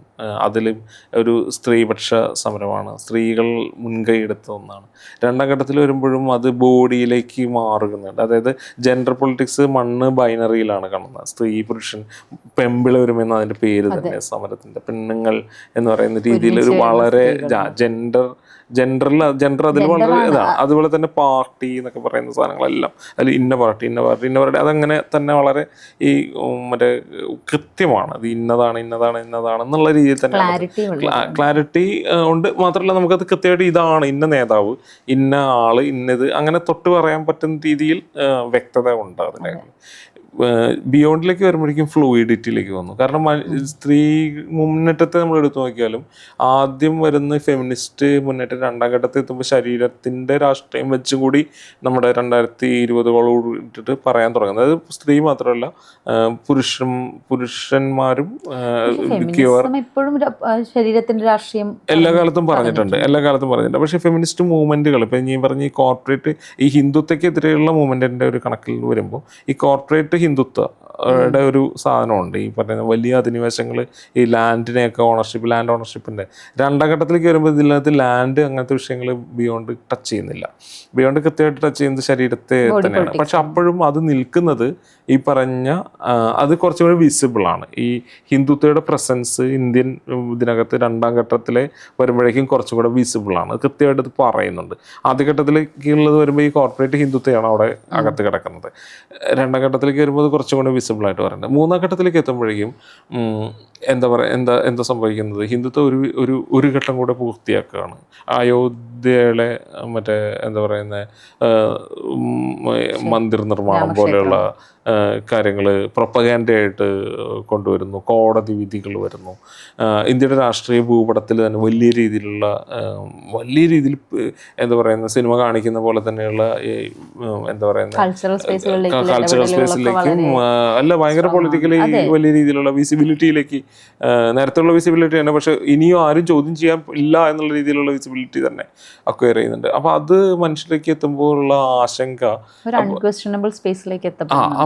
അതിലും ഒരു സ്ത്രീപക്ഷ സമരമാണ്, സ്ത്രീകൾ മുൻകൈ എടുത്ത ഒന്നാണ്. 2ാം ഘട്ടത്തിൽ വരുമ്പോഴും അത് ബോഡിയിലേക്ക് മാറുന്നുണ്ട്. അതായത് ജെൻഡർ പൊളിറ്റിക്സ് മണ്ണ് ബൈനറിയിലാണ് കാണുന്നത്. സ്ത്രീ പുരുഷൻ പെമ്പിള വരുമെന്ന് അതിൻ്റെ പേര് തന്നെ സമരത്തിൻ്റെ, പെണ്ണുങ്ങൾ എന്ന് പറയുന്ന രീതിയിൽ ഒരു വളരെ ജെൻഡർ അതിൽ വളരെ ഇതാണ്. അതുപോലെ തന്നെ പാർട്ടി എന്നൊക്കെ പറയുന്ന സാധനങ്ങളെല്ലാം അതിൽ ഇന്ന പാർട്ടി അതങ്ങനെ തന്നെ വളരെ ഈ മറ്റേ കൃത്യമാണ്. അത് ഇന്നതാണ് എന്നുള്ള രീതിയിൽ തന്നെ ക്ലാരിറ്റി ഉണ്ട്. മാത്രമല്ല നമുക്കത് കൃത്യമായിട്ട് ഇതാണ് ഇന്ന നേതാവ്, ഇന്ന ആള്, ഇന്നത് അങ്ങനെ തൊട്ട് പറയാൻ പറ്റുന്ന രീതിയിൽ വ്യക്തത ഉണ്ട് അതിനെ. ബിയോണ്ടിലേക്ക് വരുമ്പോഴേക്കും ഫ്ലൂയിഡിറ്റിയിലേക്ക് വന്നു. കാരണം സ്ത്രീ മുന്നേറ്റത്തെ നമ്മൾ എടുത്തു നോക്കിയാലും ആദ്യം വരുന്ന ഫെമിനിസ്റ്റ് മുന്നേറ്റം 2ാം ഘട്ടത്തിൽ എത്തുമ്പോൾ ശരീരത്തിൻ്റെ രാഷ്ട്രീയം വെച്ചും കൂടി നമ്മുടെ 2020 ഇട്ടിട്ട് പറയാൻ തുടങ്ങുന്നത്. അതായത് സ്ത്രീ മാത്രമല്ല പുരുഷന്മാരും ശരീരത്തിന്റെ രാഷ്ട്രീയം എല്ലാ കാലത്തും പറഞ്ഞിട്ടുണ്ട്. പക്ഷേ ഫെമിനിസ്റ്റ് മൂവ്മെന്റുകൾ ഇപ്പം ഈ പറഞ്ഞ ഈ കോർപ്പറേറ്റ് ഈ ഹിന്ദുത്വക്കെതിരെയുള്ള മൂവ്മെന്റിന്റെ ഒരു കണക്കിൽ വരുമ്പോൾ ഈ കോർപ്പറേറ്റ് ഹിന്ദുത്വയുടെ ഒരു സാധനമുണ്ട്. ഈ പറയുന്ന വലിയ അധിനിവേശങ്ങൾ ഈ ലാൻഡിനെയൊക്കെ ലാൻഡ് ഓണർഷിപ്പിൻ്റെ 2ാം ഘട്ടത്തിലേക്ക് വരുമ്പോൾ ഇതിനകത്ത് ലാൻഡ് അങ്ങനത്തെ വിഷയങ്ങൾ ബിയോണ്ട് ടച്ച് ചെയ്യുന്നില്ല. ബിയോണ്ട് കൃത്യമായിട്ട് ടച്ച് ചെയ്യുന്നത് ശരീരത്തെ തന്നെയാണ്. പക്ഷെ അപ്പോഴും അത് നിൽക്കുന്നത് ഈ പറഞ്ഞ അത് കുറച്ചും കൂടി വിസിബിളാണ്. ഈ ഹിന്ദുത്വയുടെ പ്രസൻസ് ഇന്ത്യൻ ഇതിനകത്ത് 2ാം ഘട്ടത്തിലെ വരുമ്പോഴേക്കും കുറച്ചും കൂടെ വിസിബിളാണ്. കൃത്യമായിട്ട് ഇത് പറയുന്നുണ്ട്. ആദ്യഘട്ടത്തിലേക്കുള്ളത് വരുമ്പോൾ ഈ കോർപ്പറേറ്റ് ഹിന്ദുത്വയാണ് അവിടെ അകത്ത് കിടക്കുന്നത്. 2ാം ഘട്ടത്തിലേക്ക് വരുമ്പോൾ അത് കുറച്ചും കൂടെ വിസിബിളായിട്ട് പറയുന്നത്. 3ാം ഘട്ടത്തിലേക്ക് എത്തുമ്പോഴേക്കും എന്താ സംഭവിക്കുന്നത്, ഹിന്ദുത്വം ഒരു ഘട്ടം കൂടെ പൂർത്തിയാക്കുകയാണ്. അയോധ്യയിലെ മറ്റേ മന്ദിർ നിർമ്മാണം പോലെയുള്ള കാര്യങ്ങൾ പ്രൊപ്പഗാൻഡയായിട്ട് കൊണ്ടുവരുന്നു. കോടതി വിധികൾ വരുന്നു. ഇന്ത്യയുടെ രാഷ്ട്രീയ ഭൂപടത്തിൽ തന്നെ വലിയ രീതിയിൽ സിനിമ കാണിക്കുന്ന പോലെ തന്നെയുള്ള കൾച്ചറൽ സ്പേസിലേക്കും അല്ല ഭയങ്കര പൊളിറ്റിക്കലി വലിയ രീതിയിലുള്ള വിസിബിലിറ്റിയിലേക്ക്, നേരത്തെയുള്ള വിസിബിലിറ്റി തന്നെ, പക്ഷെ ഇനിയും ആരും ചോദ്യം ചെയ്യാൻ ഇല്ല എന്നുള്ള രീതിയിലുള്ള വിസിബിലിറ്റി തന്നെ അക്വയർ ചെയ്യുന്നുണ്ട്. അപ്പോൾ അത് മനുഷ്യരിലേക്ക് എത്തുമ്പോഴുള്ള ആശങ്ക,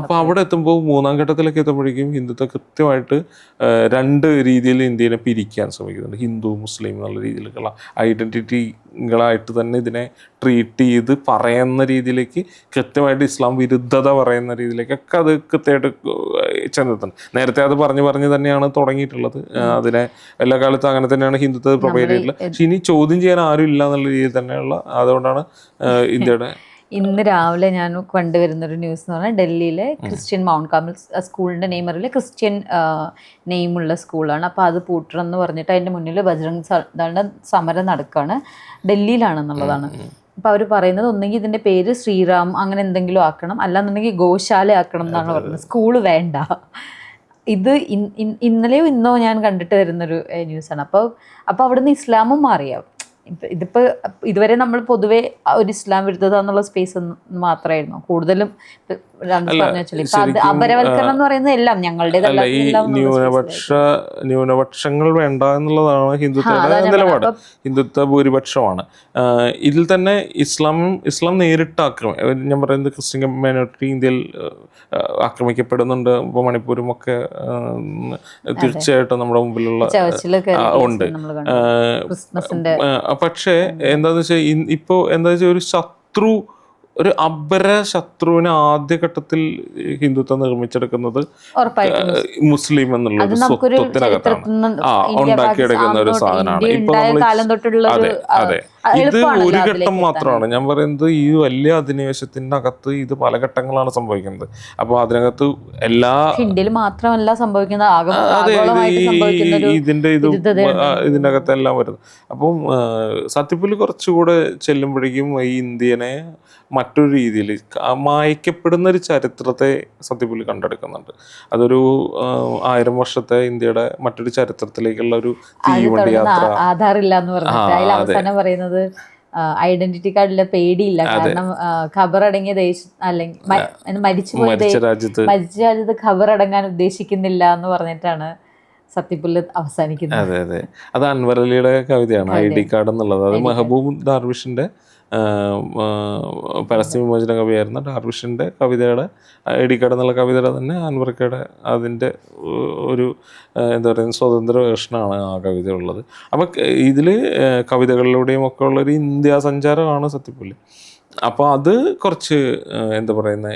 അപ്പോൾ അവിടെ എത്തുമ്പോൾ 3ാം ഘട്ടത്തിലേക്ക് എത്തുമ്പോഴേക്കും ഹിന്ദുത്വം കൃത്യമായിട്ട് 2 രീതിയിൽ ഇന്ത്യനെ പിരിക്കാൻ ശ്രമിക്കുന്നുണ്ട്. ഹിന്ദു മുസ്ലിം എന്നുള്ള രീതിയിലുള്ള ഐഡൻറ്റിറ്റി മുസ്ലിങ്ങളായിട്ട് തന്നെ ഇതിനെ ട്രീറ്റ് ചെയ്ത് പറയുന്ന രീതിയിലേക്ക്, കൃത്യമായിട്ട് ഇസ്ലാം വിരുദ്ധത പറയുന്ന രീതിയിലേക്കൊക്കെ അത് കൃത്യമായിട്ട് ചെന്നെത്തുന്നത്. നേരത്തെ അത് പറഞ്ഞു തന്നെയാണ് തുടങ്ങിയിട്ടുള്ളത്. അതിനെ എല്ലാ കാലത്തും അങ്ങനെ തന്നെയാണ് ഹിന്ദുത്വ പ്രൊവൈഡ് ചെയ്തിട്ടുള്ളത്. പക്ഷെ ഇനി ചോദ്യം ചെയ്യാൻ ആരും ഇല്ല എന്നുള്ള രീതിയിൽ തന്നെയുള്ള, അതുകൊണ്ടാണ് ഇന്ത്യയുടെ ഇന്ന് രാവിലെ ഞാൻ കണ്ടുവരുന്നൊരു ന്യൂസ് എന്ന് പറഞ്ഞാൽ ഡൽഹിയിലെ ക്രിസ്ത്യൻ മൗണ്ട് കാർമൽ സ്കൂളിൻ്റെ നെയ്മറിൽ ക്രിസ്ത്യൻ നെയിമുള്ള സ്കൂളാണ്. അപ്പോൾ അത് പൂട്ടണം എന്ന് പറഞ്ഞിട്ട് അതിൻ്റെ മുന്നിൽ ബജ്രംഗ് ദളിൻ്റെ സമരം നടക്കുകയാണ്. ഡൽഹിയിലാണെന്നുള്ളതാണ്. അപ്പോൾ അവർ പറയുന്നത് ഒന്നെങ്കിൽ ഇതിൻ്റെ പേര് ശ്രീറാം അങ്ങനെ എന്തെങ്കിലും ആക്കണം, അല്ലാന്നുണ്ടെങ്കിൽ ഗോശാല ആക്കണം എന്നാണ് പറയുന്നത്. സ്കൂള് വേണ്ട. ഇത് ഇന്നലെയോ ഇന്നോ ഞാൻ കണ്ടിട്ട് വരുന്നൊരു ന്യൂസാണ്. അപ്പോൾ അവിടുന്ന് ഇസ്ലാമും മാറിയാവും. ഇതിപ്പോൾ ഇതുവരെ നമ്മൾ പൊതുവെ ഒരു ഇസ്ലാം വിരുദ്ധത എന്നുള്ള സ്പേസ് മാത്രമായിരുന്നു കൂടുതലും അപരവൽക്കരണം എന്ന് പറയുന്നത് എല്ലാം ഞങ്ങളുടേതല്ല. ഈ ന്യൂനപക്ഷങ്ങൾ വേണ്ട എന്നുള്ളതാണ് ഹിന്ദുത്വയുടെ നിലപാട്. ഹിന്ദുത്വ ഭൂരിപക്ഷമാണ് ഇതിൽ തന്നെ. ഇസ്ലാം നേരിട്ട് ഞാൻ പറയുന്നത് ക്രിസ്ത്യൻ കമ്മ്യൂണിറ്റി ഇന്ത്യയിൽ ആക്രമിക്കപ്പെടുന്നുണ്ട്. ഇപ്പോൾ മണിപ്പൂരും ഒക്കെ തീർച്ചയായിട്ടും നമ്മുടെ മുമ്പിലുള്ള ഉണ്ട്. പക്ഷേ എന്താന്ന് വെച്ചാൽ ഇപ്പോൾ എന്താ വെച്ചാൽ ഒരു അപര ശത്രുവിനെ ആദ്യഘട്ടത്തിൽ ഹിന്ദുത്വം നിർമ്മിച്ചെടുക്കുന്നത് മുസ്ലിം എന്നുള്ള സ്വത്വത്തിനകത്താണ് ഉണ്ടാക്കിയെടുക്കുന്ന ഒരു സാധനമാണ്. ഇപ്പൊ അതെ ഇത് ഒരു ഘട്ടം മാത്രമാണ്. ഞാൻ പറയുന്നത് ഈ വലിയ അധിനിവേശത്തിന്റെ അകത്ത് ഇത് പല ഘട്ടങ്ങളാണ് സംഭവിക്കുന്നത്. അപ്പോൾ അതിനകത്ത് എല്ലാ ഇന്ത്യയിൽ മാത്രമല്ല സംഭവിക്കുന്നത്, ഇതിന്റെ അകത്തെല്ലാം വരുന്നത്. അപ്പം സത്യത്തിൽ കുറച്ചുകൂടെ ചെല്ലുമ്പോഴേക്കും ഈ ഇന്ത്യനെ മറ്റൊരു രീതിയിൽ മായ്ക്കപ്പെടുന്ന ഒരു ചരിത്രത്തെ സത്യത്തിൽ കണ്ടെടുക്കുന്നുണ്ട്. അതൊരു 1000 വർഷത്തെ ഇന്ത്യയുടെ മറ്റൊരു ചരിത്രത്തിലേക്കുള്ള ഒരു തീവണ്ടി യാത്ര. ആധാറില്ല എന്ന് പറഞ്ഞിട്ട് അവസാനം പറയുന്നത് ഐഡന്റിറ്റി കാർഡിലെ പേടിയില്ല, കാരണം ഖബറടങ്ങിയ ദേശം അല്ലെങ്കിൽ മരിച്ച രാജ്യത്ത് ഖബറടങ്ങാൻ ഉദ്ദേശിക്കുന്നില്ല എന്ന് പറഞ്ഞിട്ടാണ് സത്യപുല്ല് അവസാനിക്കുന്നത്. അതെ അതെ, അത് അൻവർ അലിയുടെ കവിതയാണ് ID കാർഡ് എന്നുള്ളത്. അത് മെഹബൂബ് ദാർവിഷിന്റെ പരസ്യ വിമോചന കവിയായിരുന്ന ഡാർവിഷിന്റെ കവിതയുടെ ID കാർഡ് എന്നുള്ള കവിതയുടെ തന്നെ അൻവർക്കയുടെ അതിൻ്റെ ഒരു എന്താ പറയുക സ്വതന്ത്ര വേർഷനാണ് ആ കവിത ഉള്ളത്. അപ്പം ഇതിൽ കവിതകളിലൂടെയും ഒക്കെ ഉള്ളൊരു ഇന്ത്യ സഞ്ചാരമാണ് സത്യപുല്ല്. അപ്പോൾ അത് കുറച്ച് എന്താ പറയുന്നത്,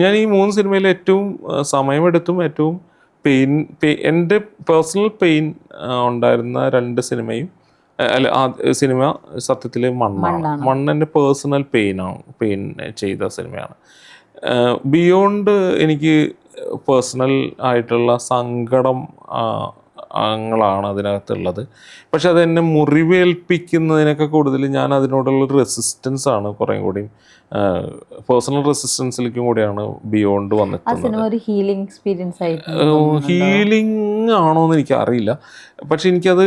ഞാൻ ഈ 3 സിനിമയിൽ ഏറ്റവും സമയമെടുത്തും ഏറ്റവും എൻ്റെ പേഴ്സണൽ പെയിൻ ഉണ്ടായിരുന്ന 2 സിനിമയും സിനിമ സത്യത്തിൽ മണ്ണ് എൻ്റെ പേഴ്സണൽ പെയിൻ ചെയ്ത സിനിമയാണ്. ബിയോണ്ട് എനിക്ക് പേഴ്സണൽ ആയിട്ടുള്ള സങ്കടങ്ങളാണ് അതിനകത്തുള്ളത്. പക്ഷെ അതെന്നെ മുറിവേൽപ്പിക്കുന്നതിനൊക്കെ കൂടുതൽ ഞാൻ അതിനോടുള്ള റെസിസ്റ്റൻസ് ആണ് കുറേ കൂടി പേഴ്സണൽ റെസിസ്റ്റൻസിലേക്കും കൂടിയാണ് ബിയോണ്ട് വന്നിട്ടുള്ളത്. ഹീലിംഗ് ആണോന്ന് എനിക്കറിയില്ല. പക്ഷെ എനിക്കത്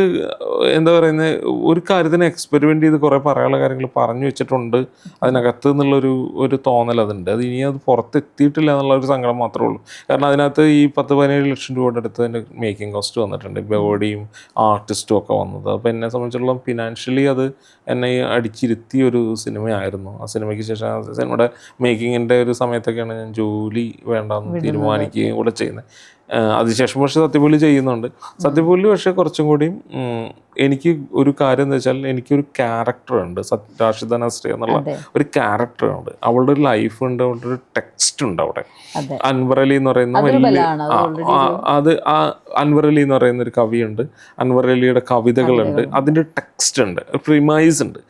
എന്താ പറയുന്നത്, ഒരു കാര്യത്തിന് എക്സ്പെരിമെൻ്റ് ചെയ്ത് കുറേ പറയാനുള്ള കാര്യങ്ങൾ പറഞ്ഞു വെച്ചിട്ടുണ്ട് അതിനകത്ത് എന്നുള്ളൊരു തോന്നൽ അതുണ്ട്. അത് ഇനി അത് പുറത്തെത്തിയിട്ടില്ല എന്നുള്ളൊരു സങ്കടം മാത്രമേ ഉള്ളൂ. കാരണം അതിനകത്ത് ഈ 10-17 ലക്ഷം രൂപയുടെ അടുത്ത് അതിൻ്റെ മേക്കിംഗ് കോസ്റ്റ് വന്നിട്ടുണ്ട്, ബോഡിയും ആർട്ടിസ്റ്റും ഒക്കെ വന്നത്. അപ്പോൾ എന്നെ സംബന്ധിച്ചിടത്തോളം ഫിനാൻഷ്യലി അത് എന്നെ അടിച്ചിരുത്തിയ ഒരു സിനിമയായിരുന്നു. ആ സിനിമയ്ക്ക് ശേഷം സിനിമയുടെ മേക്കിങ്ങിൻ്റെ ഒരു സമയത്തൊക്കെയാണ് ഞാൻ ജോലി വേണ്ടെന്ന് തീരുമാനിക്കുകയും കൂടെ ചെയ്യുന്നത്. അതിനുശേഷം പക്ഷേ സത്യപുല്ല് ചെയ്യുന്നുണ്ട്. സത്യപുല്ല് പക്ഷേ കുറച്ചും കൂടിയും എനിക്ക് ഒരു കാര്യം എന്ന് വെച്ചാൽ എനിക്കൊരു ക്യാരക്ടറുണ്ട്, രാഷിദ നസ്രിയ എന്നുള്ള ഒരു ക്യാരക്ടറുണ്ട്. അവളുടെ ഒരു ലൈഫ് ഉണ്ട്, അവളുടെ ഒരു ടെക്സ്റ്റ് ഉണ്ട് അവിടെ. അൻവർ അലി എന്ന് പറയുന്ന അൻവർ അലി എന്ന് പറയുന്ന ഒരു കവിയുണ്ട്, അൻവർ അലിയുടെ കവിതകളുണ്ട്, അതിൻ്റെ ടെക്സ്റ്റ് ഉണ്ട്, പ്രിമൈസ് ഉണ്ട്.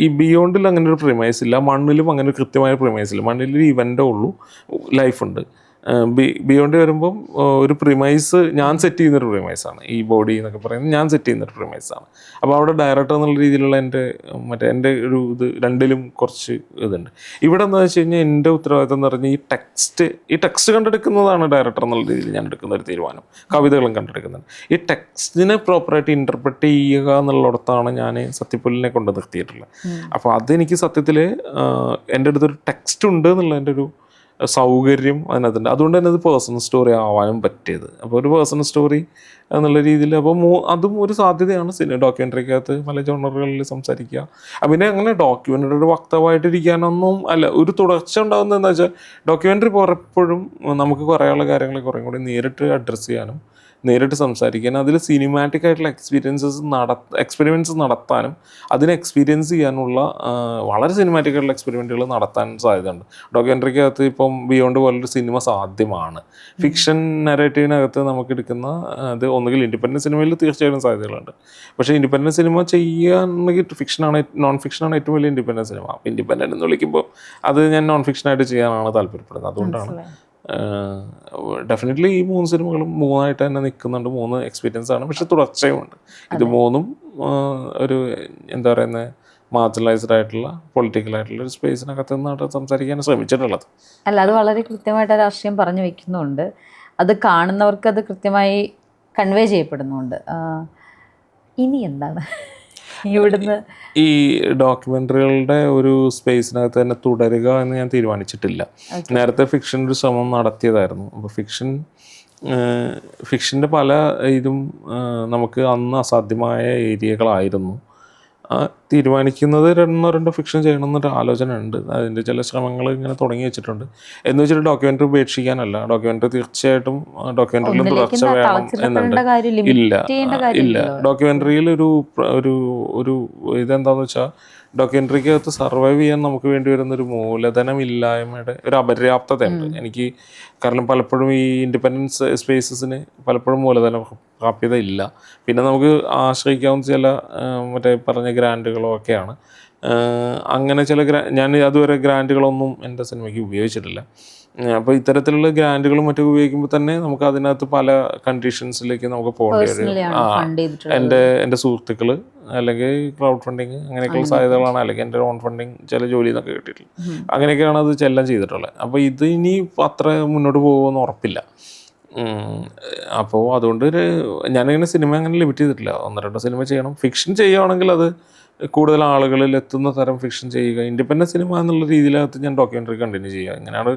ഈ ബിയോണ്ടിൽ അങ്ങനെ ഒരു പ്രിമൈസ് ഇല്ല, മണ്ണിലും അങ്ങനെ ഒരു കൃത്യമായ പ്രിമൈസ് ഇല്ല. മണ്ണിലൊരു ഇവൻ്റേ ഉള്ളൂ, ലൈഫുണ്ട്. ബിയോണ്ട് വരുമ്പം ഒരു പ്രിമൈസ് ഞാൻ സെറ്റ് ചെയ്യുന്നൊരു പ്രിമൈസാണ്. ഈ ബോഡി എന്നൊക്കെ പറയുന്നത് ഞാൻ സെറ്റ് ചെയ്യുന്നൊരു പ്രിമൈസാണ്. അപ്പോൾ അവിടെ ഡയറക്ടർ എന്നുള്ള രീതിയിലുള്ള എൻ്റെ ഒരു ഇത് രണ്ടിലും കുറച്ച് ഇതുണ്ട്. ഇവിടെ എന്താണെന്ന് വെച്ച് കഴിഞ്ഞാൽ എൻ്റെ ഉത്തരവാദിത്തം എന്ന് പറഞ്ഞാൽ ഈ ടെക്സ്റ്റ് കണ്ടെടുക്കുന്നതാണ് ഡയറക്ടർ എന്നുള്ള രീതിയിൽ ഞാൻ എടുക്കുന്ന ഒരു തീരുമാനം. കവിതകളും കണ്ടെടുക്കുന്നുണ്ട്. ഈ ടെക്സ്റ്റിനെ പ്രോപ്പറായിട്ട് ഇൻ്റർപ്രറ്റ് ചെയ്യുക എന്നുള്ളിടത്താണ് ഞാൻ സത്യപുല്ലിനെ കൊണ്ട് നിർത്തിയിട്ടുള്ളത്. അപ്പോൾ അതെനിക്ക് സത്യത്തിൽ എൻ്റെ അടുത്തൊരു ടെക്സ്റ്റ് ഉണ്ട് എന്നുള്ളതിൻ്റെ ഒരു സൗകര്യം അതിനകത്തുണ്ട്. അതുകൊണ്ട് തന്നെ അത് പേഴ്സണൽ സ്റ്റോറി ആവാനും പറ്റിയത്. അപ്പോൾ ഒരു പേഴ്സണൽ സ്റ്റോറി എന്നുള്ള രീതിയിൽ. അപ്പോൾ അതും ഒരു സാധ്യതയാണ് ഡോക്യുമെൻ്ററിക്കകത്ത് പല ജോണറുകളിൽ സംസാരിക്കുക. പിന്നെ അങ്ങനെ ഡോക്യുമെൻ്ററിയുടെ വക്താവായിട്ടിരിക്കാനൊന്നും അല്ല, ഒരു തുടർച്ച ഉണ്ടാകുന്നതെന്ന് വെച്ചാൽ ഡോക്യുമെൻ്ററി പലപ്പോഴും നമുക്ക് പറയാനുള്ള കാര്യങ്ങൾ കുറേ കൂടി നേരിട്ട് അഡ്രസ്സ് ചെയ്യാനും നേരിട്ട് സംസാരിക്കാനും അതിൽ സിനിമാറ്റിക് ആയിട്ടുള്ള എക്സ്പെരിമെൻറ്റ്സ് നടത്താനും അതിനെ എക്സ്പീരിയൻസ് ചെയ്യാനുള്ള വളരെ സിനിമാറ്റിക് ആയിട്ടുള്ള എക്സ്പെരിമെൻറ്റുകൾ നടത്താൻ സാധ്യതയുണ്ട്. ഡോക്യുമെൻ്ററിക്കകത്ത് ഇപ്പം ബിയോണ്ട് പോലൊരു സിനിമ സാധ്യമാണ്. ഫിക്ഷൻ നരേറ്റീവിനകത്ത് നമുക്ക് എടുക്കുന്ന അത് ഒന്നുകിൽ ഇൻഡിപെൻഡൻറ്റ് സിനിമയിൽ തീർച്ചയായിട്ടും സാധ്യതകളുണ്ട്. പക്ഷേ ഇൻഡിപെൻഡൻറ്റ് സിനിമ ചെയ്യാണെങ്കിൽ നോൺ ഫിക്ഷനാണ് ഏറ്റവും വലിയ ഇൻഡിപെൻഡൻറ്റ് സിനിമ. അപ്പോൾ ഇൻഡിപെൻഡൻറ്റ് എന്ന് വിളിക്കുമ്പോൾ അത് ഞാൻ നോൺ ഫിക്ഷനായിട്ട് ചെയ്യാനാണ് താല്പര്യപ്പെടുന്നത്. അതുകൊണ്ടാണ് ഡെഫിനറ്റ്ലി ഈ 3 സിനിമകളും 3ആയിട്ട് തന്നെ നിൽക്കുന്നുണ്ട്. 3 എക്സ്പീരിയൻസ് ആണ്, പക്ഷെ തുടർച്ചയുമുണ്ട്. ഇത് 3ഉം ഒരു എന്താ പറയുന്നത് മാർജിനലൈസ്ഡ് ആയിട്ടുള്ള പൊളിറ്റിക്കലായിട്ടുള്ള ഒരു സ്പേസിനകത്ത് നിന്നാണ് സംസാരിക്കാൻ ശ്രമിച്ചിട്ടുള്ളത്. അല്ല, അത് വളരെ കൃത്യമായിട്ട് രാഷ്ട്രീയം പറഞ്ഞു വെക്കുന്നുണ്ട്. അത് കാണുന്നവർക്ക് അത് കൃത്യമായി കൺവേ ചെയ്യപ്പെടുന്നുണ്ട്. ഇനി എന്താണ് ഇവിടുന്ന് ഈ ഡോക്യുമെൻ്ററികളുടെ ഒരു സ്പേസിനകത്ത് തന്നെ തുടരുക എന്ന് ഞാൻ തീരുമാനിച്ചിട്ടില്ല. നേരത്തെ ഫിക്ഷൻ ഒരു ശ്രമം നടത്തിയതായിരുന്നു. അപ്പോൾ ഫിക്ഷൻ്റെ പല ഇതും നമുക്ക് അന്ന് അസാധ്യമായ ഏരിയകളായിരുന്നു. തീരുമാനിക്കുന്നത് 2 ഫിക്ഷൻ ചെയ്യണമെന്നൊരു ആലോചന ഉണ്ട്. അതിൻ്റെ ചില ശ്രമങ്ങൾ ഇങ്ങനെ തുടങ്ങി വെച്ചിട്ടുണ്ട്. എന്ന് വെച്ചിട്ട് ഡോക്യുമെൻ്ററി ഉപേക്ഷിക്കാനല്ല. ഡോക്യുമെൻ്ററി തീർച്ചയായിട്ടും ഡോക്യുമെൻ്ററിയിലും തുടർച്ച വേണം എന്നുണ്ട്. ഇല്ല ഡോക്യുമെൻ്ററിയിൽ ഒരു ഇതെന്താണെന്ന് വെച്ചാൽ ഡോക്യുമെൻ്ററിക്കകത്ത് സർവൈവ് ചെയ്യാൻ നമുക്ക് വേണ്ടി വരുന്നൊരു മൂലധനം ഇല്ലായ്മയുടെ ഒരു അപര്യാപ്തതയുണ്ട് എനിക്ക്. കാരണം പലപ്പോഴും ഈ ഇൻഡിപെൻഡൻസ് സ്പേസസിന് പലപ്പോഴും മൂലധന പ്രാപ്യത ഇല്ല. പിന്നെ നമുക്ക് ആശ്രയിക്കാവുന്ന ചില മറ്റേ പറഞ്ഞ ഗ്രാൻറ്റുകളോ ഒക്കെയാണ്. അങ്ങനെ ചില ഞാൻ അതുവരെ ഗ്രാൻറ്റുകളൊന്നും എൻ്റെ സിനിമയ്ക്ക് ഉപയോഗിച്ചിട്ടില്ല. അപ്പോൾ ഇത്തരത്തിലുള്ള ഗ്രാൻറ്റുകളും മറ്റും ഉപയോഗിക്കുമ്പോൾ തന്നെ നമുക്ക് അതിനകത്ത് പല കണ്ടീഷൻസിലേക്ക് നമുക്ക് പോകേണ്ടി വരും. എൻ്റെ സുഹൃത്തുക്കൾ അല്ലെങ്കിൽ ക്രൗഡ് ഫണ്ടിങ് അങ്ങനെയൊക്കെയുള്ള സാധ്യതകളാണ്, അല്ലെങ്കിൽ എൻ്റെ ഓൺ ഫണ്ടിങ് ചില ജോലി എന്നൊക്കെ കിട്ടിയിട്ടുള്ളത്. അങ്ങനെയൊക്കെയാണ് അത് എല്ലാം ചെയ്തിട്ടുള്ളത്. അപ്പോൾ ഇത് ഇനി അത്ര മുന്നോട്ട് പോകുമെന്ന് ഉറപ്പില്ല. അപ്പോൾ അതുകൊണ്ട് ഞാനിങ്ങനെ സിനിമ അങ്ങനെ ലിമിറ്റ് ചെയ്തിട്ടില്ല. 1-2 സിനിമ ചെയ്യണം. ഫിക്ഷൻ ചെയ്യുകയാണെങ്കിൽ അത് കൂടുതൽ ആളുകളിൽ എത്തുന്ന തരം ഫിക്ഷൻ ചെയ്യുക. ഇൻഡിപെൻഡൻറ്റ് സിനിമ എന്നുള്ള രീതിയിലകത്ത് ഞാൻ ഡോക്യുമെൻ്ററി കണ്ടിന്യൂ ചെയ്യുക. ഇങ്ങനെയാണ്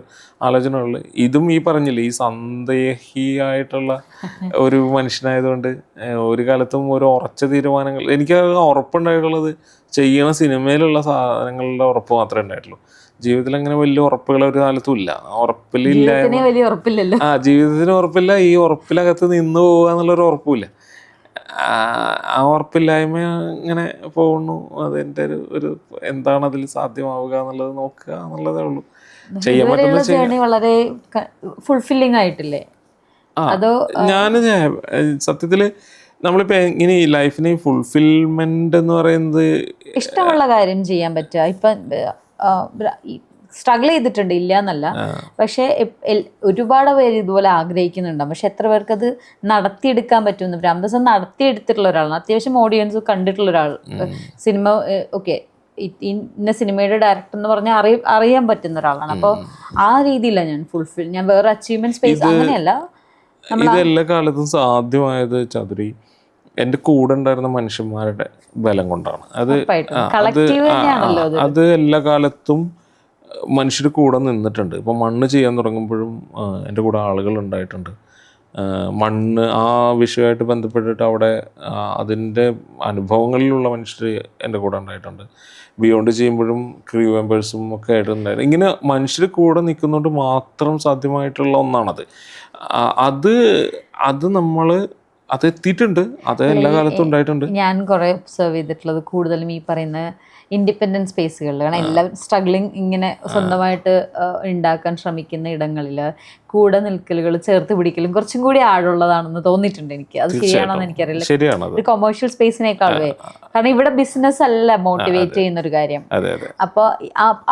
ആലോചനകൾ. ഇതും ഈ പറഞ്ഞില്ലേ, ഈ സന്ദേഹിയായിട്ടുള്ള ഒരു മനുഷ്യനായതുകൊണ്ട് ഒരു കാലത്തും ഒരു ഉറച്ച തീരുമാനങ്ങൾ എനിക്ക് ഉറപ്പുണ്ടായിട്ടുള്ളത് ചെയ്യണ സിനിമയിലുള്ള സാധനങ്ങളുടെ ഉറപ്പ് മാത്രമേ ഉണ്ടായിട്ടുള്ളൂ. ജീവിതത്തിൽ അങ്ങനെ വലിയ ഉറപ്പുകൾ ഒരു കാലത്തും ഇല്ല. ജീവിതത്തിന് ഉറപ്പില്ല. ഈ ഉറപ്പിലകത്ത് നിന്ന് പോവുക എന്നുള്ളൊരു ഉറപ്പുമില്ല. ആ ഉറപ്പില്ലായ്മ ഇങ്ങനെ പോകുന്നു. അതെൻ്റെ ഒരു എന്താണ് അതിൽ സാധ്യമാവുക എന്നുള്ളത് നോക്കുക എന്നുള്ളതേ ഉള്ളൂ. ചെയ്യാൻ പറ്റുന്ന വളരെ ഫുൾഫില്ലിംഗ് ആയിട്ടില്ലേ? ഞാൻ സത്യത്തില് നമ്മളിപ്പോ ഇങ്ങനെ ലൈഫിന് ഫുൾഫിൽമെന്റ് എന്ന് പറയുന്നത് ഇഷ്ടമുള്ള കാര്യം ചെയ്യാൻ പറ്റുക. ഇപ്പൊ സ്ട്രഗിൾ ചെയ്തിട്ടുണ്ട്, ഇല്ല എന്നല്ല. പക്ഷെ ഒരുപാട് പേര് ഇതുപോലെ ആഗ്രഹിക്കുന്നുണ്ടാവും. പക്ഷെ എത്ര പേർക്ക് അത് നടത്തിയെടുക്കാൻ പറ്റുമെന്ന് രാംദാസ് നടത്തിയെടുത്തിട്ടുള്ള ഒരാളാണ്. അത്യാവശ്യം ഓഡിയൻസ് കണ്ടിട്ടുള്ള ഒരാൾ. സിനിമ ഓക്കെ, ഇന്ന സിനിമയുടെ ഡയറക്ടർ എന്ന് പറഞ്ഞാൽ അറിയാൻ പറ്റുന്ന ഒരാളാണ്. അപ്പോൾ ആ രീതിയിലാണ് ഞാൻ വേറെ അച്ചീവ്മെന്റ് സ്പേസ് അങ്ങനെയല്ല. ഇത് എല്ലാ കാലത്തും സാധ്യമായത് ചതുരി എൻ്റെ കൂടെ ഉണ്ടായിരുന്ന മനുഷ്യന്മാരുടെ ബലം കൊണ്ടാണ്. അത് എല്ലാ കാലത്തും മനുഷ്യർ കൂടെ നിന്നിട്ടുണ്ട്. ഇപ്പോൾ മണ്ണ് ചെയ്യാൻ തുടങ്ങുമ്പോഴും എൻ്റെ കൂടെ ആളുകൾ ഉണ്ടായിട്ടുണ്ട്. മണ്ണ് ആ വിഷയമായിട്ട് ബന്ധപ്പെട്ടിട്ട് അവിടെ അതിൻ്റെ അനുഭവങ്ങളിലുള്ള മനുഷ്യർ എൻ്റെ കൂടെ ഉണ്ടായിട്ടുണ്ട്. ബിയോണ്ട് ചെയ്യുമ്പോഴും ക്രൂ മെമ്പേഴ്സും ഒക്കെ ആയിട്ടുണ്ടായിരുന്നു. ഇങ്ങനെ മനുഷ്യർ കൂടെ നിൽക്കുന്നതുകൊണ്ട് മാത്രം സാധ്യമായിട്ടുള്ള ഒന്നാണത്. അത് നമ്മൾ അതെത്തിയിട്ടുണ്ട്. അത് എല്ലാ കാലത്തും ഉണ്ടായിട്ടുണ്ട്. ഞാൻ കുറേ ഒബ്സർവ് ചെയ്തിട്ടുള്ളത് കൂടുതലും ഈ പറയുന്ന ഇൻഡിപെൻഡൻറ്റ് സ്പേസുകളിൽ, കാരണം എല്ലാവരും സ്ട്രഗ്ലിങ് ഇങ്ങനെ സ്വന്തമായിട്ട് ഉണ്ടാക്കാൻ ശ്രമിക്കുന്ന ഇടങ്ങളിൽ കൂടെ നിൽക്കലുകൾ ചേർത്ത് പിടിക്കലും കുറച്ചും കൂടി ആഴമുള്ളതാണെന്ന് തോന്നിയിട്ടുണ്ട് എനിക്ക്. അത് ശരിയാണെന്ന് എനിക്കറിയില്ല. ഒരു കൊമേഴ്ഷ്യൽ സ്പേസിനേക്കാളേ, കാരണം ഇവിടെ ബിസിനസ് അല്ല മോട്ടിവേറ്റ് ചെയ്യുന്ന ഒരു കാര്യം. അപ്പോൾ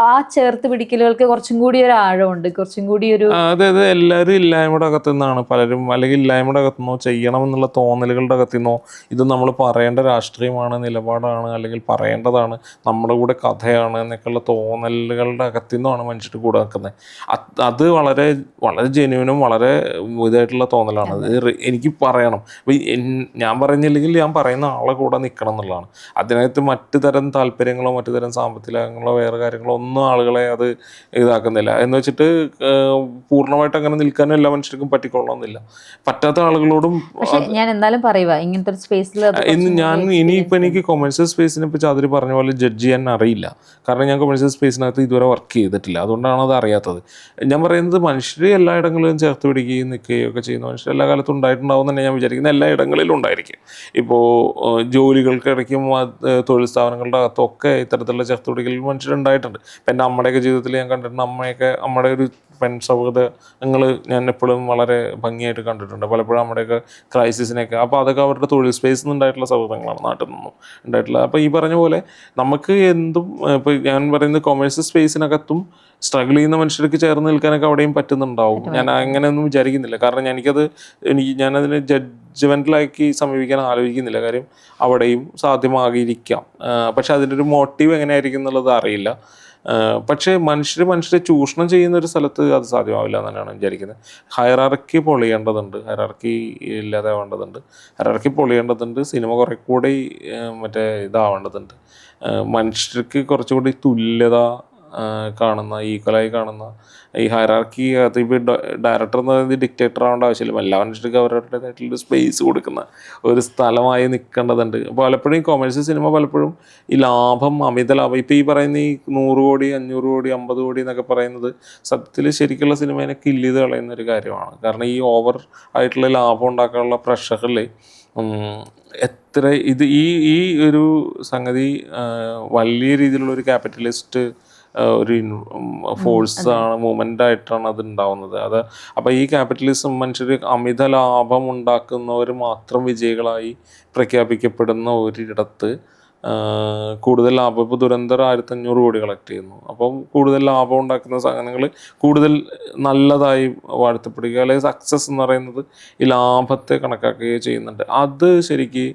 ആ ചേർത്ത് പിടിക്കലുകൾക്ക് കുറച്ചും കൂടി ഒരു ആഴമുണ്ട്, കുറച്ചും കൂടി ഒരു അതായത് എല്ലാവരും ഇല്ലായ്മയുടെ അകത്തുനിന്നാണ് പലരും, അല്ലെങ്കിൽ ഇല്ലായ്മയുടെ അകത്തുനിന്നോ ചെയ്യണമെന്നുള്ള തോന്നലുകളുടെ അകത്തുനിന്നോ ഇത് നമ്മൾ പറയേണ്ട രാഷ്ട്രീയമാണ്, നിലപാടാണ്, അല്ലെങ്കിൽ പറയേണ്ടതാണ്, നമ്മുടെ കൂടെ കഥയാണ് എന്നൊക്കെയുള്ള തോന്നലുകളുടെ അകത്തു നിന്നാണ് മനുഷ്യർ കൂടെ നിൽക്കുന്നത്. അത് വളരെ വളരെ ജെന്യൂനും വളരെ ഇതായിട്ടുള്ള തോന്നലാണ്. അത് എനിക്ക് പറയണം. അപ്പോൾ ഞാൻ പറയുന്നില്ലെങ്കിൽ ഞാൻ പറയുന്ന ആളെ കൂടെ നിൽക്കണം എന്നുള്ളതാണ്. അതിനകത്ത് മറ്റു തരം താല്പര്യങ്ങളോ മറ്റു തരം സാമ്പത്തികങ്ങളോ വേറെ കാര്യങ്ങളോ ഒന്നും ആളുകളെ അത് ഇതാക്കുന്നില്ല. എന്ന് വെച്ചിട്ട് പൂർണ്ണമായിട്ട് അങ്ങനെ നിൽക്കാനും എല്ലാ മനുഷ്യർക്കും പറ്റിക്കൊള്ളണമെന്നില്ല. പറ്റാത്ത ആളുകളോടും ഞാൻ എന്തായാലും പറയുക ഇങ്ങനത്തെ ഒരു സ്പേസിൽ ഇനിയിപ്പോൾ എനിക്ക് കൊമേഴ്സ്യൽ സ്പേസിനെ പറ്റി അതിൽ പറഞ്ഞ പോലെ ജഡ്ജ് ചെയ്യാൻ അറിയില്ല. കാരണം ഞാൻ കൊമേഴ്സ്യൽ സ്പേസിനകത്ത് ഇതുവരെ വർക്ക് ചെയ്തിട്ടില്ല, അതുകൊണ്ടാണ് അത് അറിയാത്തത്. ഞാൻ പറയുന്നത് മനുഷ്യർ എല്ലായിടങ്ങളിലും ചേർത്ത് പിടിക്കുകയും നിൽക്കുകയും ഒക്കെ ചെയ്യുന്ന മനുഷ്യർ എല്ലാ കാലത്തും ഉണ്ടായിട്ടുണ്ടാവും തന്നെ ഞാൻ വിചാരിക്കുന്നത്. എല്ലാ ഇടങ്ങളിലും ഉണ്ടായിരിക്കും. ഇപ്പോൾ ജോലികൾക്കിടയ്ക്കും തൊഴിൽ സ്ഥാപനങ്ങളുടെ അകത്തൊക്കെ ഇത്തരത്തിലുള്ള ചേർത്ത് പിടിക്കൽ മനുഷ്യരുണ്ടായിട്ടുണ്ട്. ഇപ്പം എൻ്റെ അമ്മയുടെയൊക്കെ ജീവിതത്തിൽ ഞാൻ കണ്ടിട്ടുണ്ട്. അമ്മയുടെ ഒരു പെൺ സൗഹൃദങ്ങൾ ഞാൻ എപ്പോഴും വളരെ ഭംഗിയായിട്ട് കണ്ടിട്ടുണ്ട്. പലപ്പോഴും നമ്മുടെയൊക്കെ ക്രൈസിസിനെയൊക്കെ അപ്പോൾ അതൊക്കെ അവരുടെ തൊഴിൽ സ്പേസിൽ നിന്നുണ്ടായിട്ടുള്ള സൗഹൃദങ്ങളാണ്, നാട്ടിൽ നിന്നും ഉണ്ടായിട്ടുള്ളത്. അപ്പോൾ ഈ പറഞ്ഞ പോലെ നമുക്ക് എന്തും ഇപ്പോൾ ഞാൻ പറയുന്നത് കൊമേഴ്സ്യൽ സ്പേസിനകത്തും സ്ട്രഗിൾ ചെയ്യുന്ന മനുഷ്യർക്ക് ചേർന്ന് നിൽക്കാനൊക്കെ അവിടെയും പറ്റുന്നുണ്ടാവും. ഞാൻ അങ്ങനെയൊന്നും വിചാരിക്കുന്നില്ല. കാരണം ഞാനതിനെ ജഡ്ജ്മെൻറ്റലാക്കി സമീപിക്കാൻ ആലോചിക്കുന്നില്ല. കാര്യം അവിടെയും സാധ്യമാകിയിരിക്കാം. പക്ഷെ അതിൻ്റെ ഒരു മോട്ടീവ് എങ്ങനെയായിരിക്കും എന്നുള്ളത് അറിയില്ല. പക്ഷേ മനുഷ്യരെ ചൂഷണം ചെയ്യുന്ന ഒരു സ്ഥലത്ത് അത് സാധ്യമാവില്ല എന്നാണ് വിചാരിക്കുന്നത്. ഹയറാർക്കി പൊളിയേണ്ടതുണ്ട്, ഹയറാർക്കി ഇല്ലാതെ ആവേണ്ടതുണ്ട്, ഹയറാർക്കി പൊളിയേണ്ടതുണ്ട്. സിനിമ കുറെ കൂടി ഇതാവേണ്ടതുണ്ട്. മനുഷ്യർക്ക് കുറച്ചുകൂടി തുല്യത കാണുന്ന, ഈക്വലായി കാണുന്ന ഈ ഹയറാർക്കി അത് ഇപ്പോൾ ഡയറക്ടർ എന്ന് പറയുന്നത് ഡിക്റ്റേറ്റർ ആവേണ്ട ആവശ്യമില്ല. എല്ലാ മനുഷ്യർക്ക് അവരുടേതായിട്ടുള്ള സ്പേസ് കൊടുക്കുന്ന ഒരു സ്ഥലമായി നിൽക്കേണ്ടതുണ്ട്. പലപ്പോഴും ഈ കൊമേഴ്സ്യൽ സിനിമ പലപ്പോഴും ഈ ലാഭം, അമിത ലാഭം, ഇപ്പോൾ ഈ പറയുന്ന ഈ 100 കോടി 500 കോടി 50 കോടി എന്നൊക്കെ പറയുന്നത് സത്യത്തിൽ ശരിക്കുള്ള സിനിമേനെ കില്ല് ചെയ്ത് കളയുന്ന ഒരു കാര്യമാണ്. കാരണം ഈ ഓവർ ആയിട്ടുള്ള ലാഭം ഉണ്ടാക്കാനുള്ള പ്രഷറിൽ എത്ര ഈ ഒരു സംഗതി വലിയ രീതിയിലുള്ള ഒരു ക്യാപിറ്റലിസ്റ്റ് ഒരു ഫോഴ്സാണ്, മൂവ്മെൻ്റ് ആയിട്ടാണ് അത് ഉണ്ടാവുന്നത്. അപ്പോൾ ഈ ക്യാപിറ്റലിസം മനുഷ്യർ അമിത ലാഭം ഉണ്ടാക്കുന്നവർ മാത്രം വിജയികളായി പ്രഖ്യാപിക്കപ്പെടുന്ന ഒരിടത്ത് കൂടുതൽ ലാഭം, ഇപ്പോൾ ദുരന്തർ 1500 കോടി കളക്ട് ചെയ്യുന്നു. അപ്പം കൂടുതൽ ലാഭം ഉണ്ടാക്കുന്ന സാധനങ്ങൾ കൂടുതൽ നല്ലതായി വാഴ്ത്തപ്പെടുക, അല്ലെങ്കിൽ സക്സസ് എന്ന് പറയുന്നത് ഈ ലാഭത്തെ കണക്കാക്കുകയോ ചെയ്യുന്നുണ്ട്. അത് ശരിക്ക്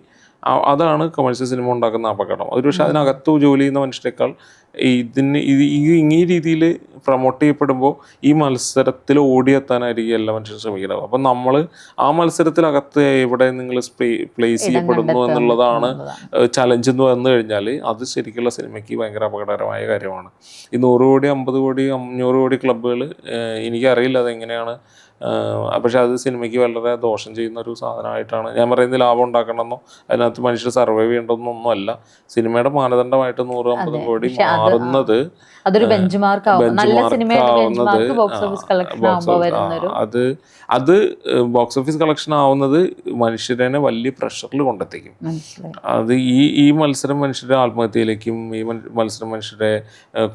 അതാണ് കൊമേഴ്സ്യൽ സിനിമ ഉണ്ടാക്കുന്ന അപകടം. ഒരു പക്ഷേ അതിനകത്ത് ജോലി ചെയ്യുന്ന മനുഷ്യരെക്കാൾ ഈ രീതിയിൽ പ്രൊമോട്ട് ചെയ്യപ്പെടുമ്പോൾ ഈ മത്സരത്തിൽ ഓടിയെത്താനായിരിക്കും എല്ലാ മനുഷ്യരും ശ്രമിക്കുന്നത്. അപ്പം നമ്മൾ ആ മത്സരത്തിനകത്ത് എവിടെ നിങ്ങൾ പ്ലേസ് ചെയ്യപ്പെടുന്നു എന്നുള്ളതാണ് ചലഞ്ച് എന്ന് വന്നു കഴിഞ്ഞാൽ അത് ശരിക്കുള്ള സിനിമയ്ക്ക് ഭയങ്കര അപകടകരമായ കാര്യമാണ്. ഈ 100 കോടി 50 കോടി 500 കോടി ക്ലബ്ബുകൾ എനിക്കറിയില്ല അതെങ്ങനെയാണ്. പക്ഷെ അത് സിനിമയ്ക്ക് വളരെ ദോഷം ചെയ്യുന്ന ഒരു സാധനമായിട്ടാണ് ഞാൻ പറയുന്നത്. ലാഭം ഉണ്ടാക്കണമെന്നോ അതിനകത്ത് മനുഷ്യർ സർവൈവ് ചെയ്യേണ്ടതെന്നൊന്നും അല്ല. സിനിമയുടെ മാനദണ്ഡമായിട്ട് 100-50 കോടി മാറുന്നത് അതൊരു ബെഞ്ച് അത് ബോക്സ് ഓഫീസ് കളക്ഷൻ ആവുന്നത് മനുഷ്യരെ വലിയ പ്രഷറിൽ കൊണ്ടെത്തിക്കും. അത് ഈ മത്സരം മനുഷ്യരുടെ ആത്മഹത്യയിലേക്കും ഈ മത്സരം മനുഷ്യരെ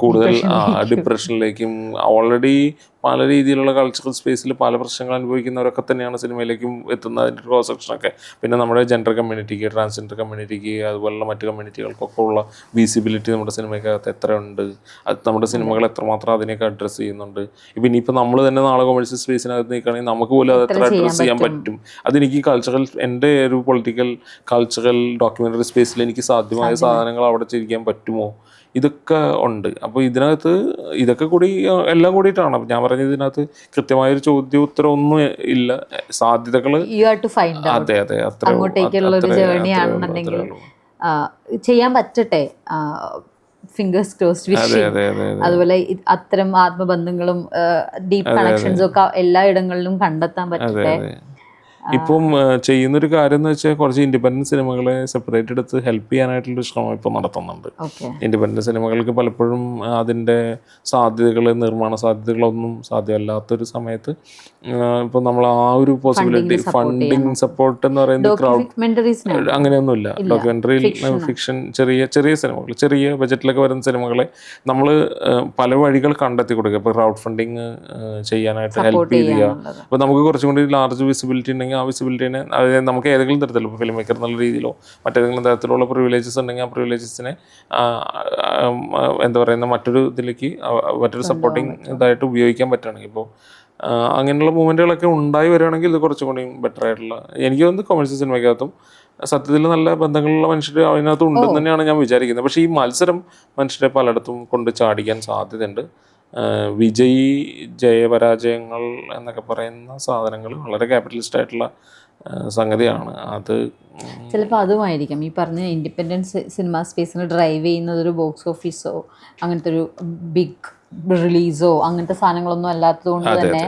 കൂടുതൽ ഡിപ്രഷനിലേക്കും, ഓൾറെഡി പല രീതിയിലുള്ള കൾച്ചറൽ സ്പേസിൽ പല പ്രശ്നങ്ങൾ അനുഭവിക്കുന്നവരൊക്കെ തന്നെയാണ് സിനിമയിലേക്കും എത്തുന്നത്. അതിൻ്റെ ക്രോസ് സെക്ഷനൊക്കെ പിന്നെ നമ്മുടെ ജെൻഡർ കമ്മ്യൂണിറ്റിക്ക്, ട്രാൻസ്ജെൻഡർ കമ്മ്യൂണിറ്റിക്ക്, അതുപോലുള്ള മറ്റു കമ്മ്യൂണിറ്റികൾക്കൊക്കെ ഉള്ള വിസിബിലിറ്റി നമ്മുടെ സിനിമയ്ക്കകത്ത് എത്ര ഉണ്ട്, അത് നമ്മുടെ സിനിമകൾ എത്രമാത്രം അതിനെയൊക്കെ അഡ്രസ്സ് ചെയ്യുന്നുണ്ട്. ഇപ്പം ഇനിയിപ്പോൾ നമ്മൾ തന്നെ നാളെ കൊമേഴ്സ്യൽ സ്പേസിനകത്ത് നിൽക്കുകയാണെങ്കിൽ നമുക്ക് പോലും അത് എത്ര അഡ്രസ്സ് ചെയ്യാൻ പറ്റും. അതെനിക്ക് കൾച്ചറൽ, എൻ്റെ ഒരു പൊളിറ്റിക്കൽ കൾച്ചറൽ ഡോക്യുമെൻ്ററി സ്പേസിൽ എനിക്ക് സാധ്യമായ സാധനങ്ങൾ അവിടെ ചെയ്യിക്കാൻ പറ്റുമോ, ഇതൊക്കെ ഉണ്ട്. അപ്പോൾ ഇതിനകത്ത് ഇതൊക്കെ കൂടി എല്ലാം കൂടിയിട്ടാണ് ഞാൻ പറഞ്ഞത്. ഇതിനകത്ത് കൃത്യമായൊരു ചോദ്യോത്തരം ഒന്നും ഇല്ല, സാധ്യതകൾ അതെ അത്ര ചെയ്യാൻ പറ്റട്ടെ. Fingers crossed. അതുപോലെ അത്തരം ആത്മബന്ധങ്ങളും ഡീപ്പ് കണക്ഷൻസും ഒക്കെ എല്ലായിടങ്ങളിലും കണ്ടെത്താൻ പറ്റട്ടെ. ഇപ്പം ചെയ്യുന്നൊരു കാര്യം എന്ന് വെച്ചാൽ കുറച്ച് ഇൻഡിപെൻഡൻറ്റ് സിനിമകളെ സെപ്പറേറ്റ് എടുത്ത് ഹെൽപ്പ് ചെയ്യാനായിട്ടുള്ളൊരു ശ്രമം ഇപ്പോൾ നടത്തുന്നുണ്ട്. ഇൻഡിപെൻഡൻറ്റ് സിനിമകൾക്ക് പലപ്പോഴും അതിൻ്റെ സാധ്യതകൾ, നിർമ്മാണ സാധ്യതകളൊന്നും സാധ്യമല്ലാത്തൊരു സമയത്ത് ഇപ്പം നമ്മൾ ആ ഒരു പോസിബിലിറ്റി, ഫണ്ടിങ് സപ്പോർട്ട് എന്ന് പറയുന്നത് ക്രൗഡ് അങ്ങനെയൊന്നുമില്ല. ഡോക്യുമെൻ്ററി ഫിക്ഷൻ, ചെറിയ സിനിമകൾ, ചെറിയ ബജറ്റിലൊക്കെ വരുന്ന സിനിമകളെ നമ്മൾ പല വഴികൾ കണ്ടെത്തി കൊടുക്കുക. ഇപ്പോൾ ക്രൗഡ് ഫണ്ടിങ് ചെയ്യാനായിട്ട് ഹെൽപ്പ് ചെയ്യുക. അപ്പോൾ നമുക്ക് കുറച്ചും കൂടി ലാർജ് വിസിബിലിറ്റി ഉണ്ടെങ്കിൽ ആ വിസിബിലിറ്റിനെ, അതായത് നമുക്ക് ഏതെങ്കിലും തരത്തിലുള്ള ഇപ്പോൾ ഫിലിം മേക്കർ എന്നുള്ള രീതിയിലോ മറ്റേതെങ്കിലും തരത്തിലുള്ള പ്രിവിലേജസ് ഉണ്ടെങ്കിൽ ആ പ്രിവിലേജസിനെ എന്താ പറയുന്ന മറ്റൊരു സപ്പോർട്ടിങ് ഇതായിട്ട് ഉപയോഗിക്കാൻ പറ്റുകയാണെങ്കിൽ, ഇപ്പോൾ അങ്ങനെയുള്ള മൂവ്മെൻറ്റുകളൊക്കെ ഉണ്ടായി വരികയാണെങ്കിൽ ഇത് കുറച്ചും കൂടി ബെറ്റർ ആയിട്ടുള്ള, എനിക്ക് തോന്നുന്നു കൊമേഴ്സ്യൽ സിനിമയ്ക്കകത്തും സത്യത്തിൽ നല്ല ബന്ധങ്ങളുള്ള മനുഷ്യർ അതിനകത്ത് ഉണ്ടെന്ന് തന്നെയാണ് ഞാൻ വിചാരിക്കുന്നത്. പക്ഷേ ഈ മത്സരം മനുഷ്യരെ പലയിടത്തും കൊണ്ട് ചാടിക്കാൻ സാധ്യതയുണ്ട്. വിജയി ജയപരാജയങ്ങൾ എന്നൊക്കെ പറയുന്ന സാധനങ്ങൾ വളരെ ക്യാപിറ്റലിസ്റ്റ് ആയിട്ടുള്ള സംഗതിയാണ്. അത് ചിലപ്പോൾ അതുമായിരിക്കാം ഈ പറഞ്ഞ ഇൻഡിപെൻഡൻസ് സിനിമ സ്പേസിന് ഡ്രൈവ് ചെയ്യുന്നത് ഒരു ബോക്സ് ഓഫീസോ അങ്ങനത്തെ ഒരു ബിഗ് റിലീസോ അങ്ങനത്തെ സാധനങ്ങളൊന്നും അല്ലാത്തത് കൊണ്ട് തന്നെ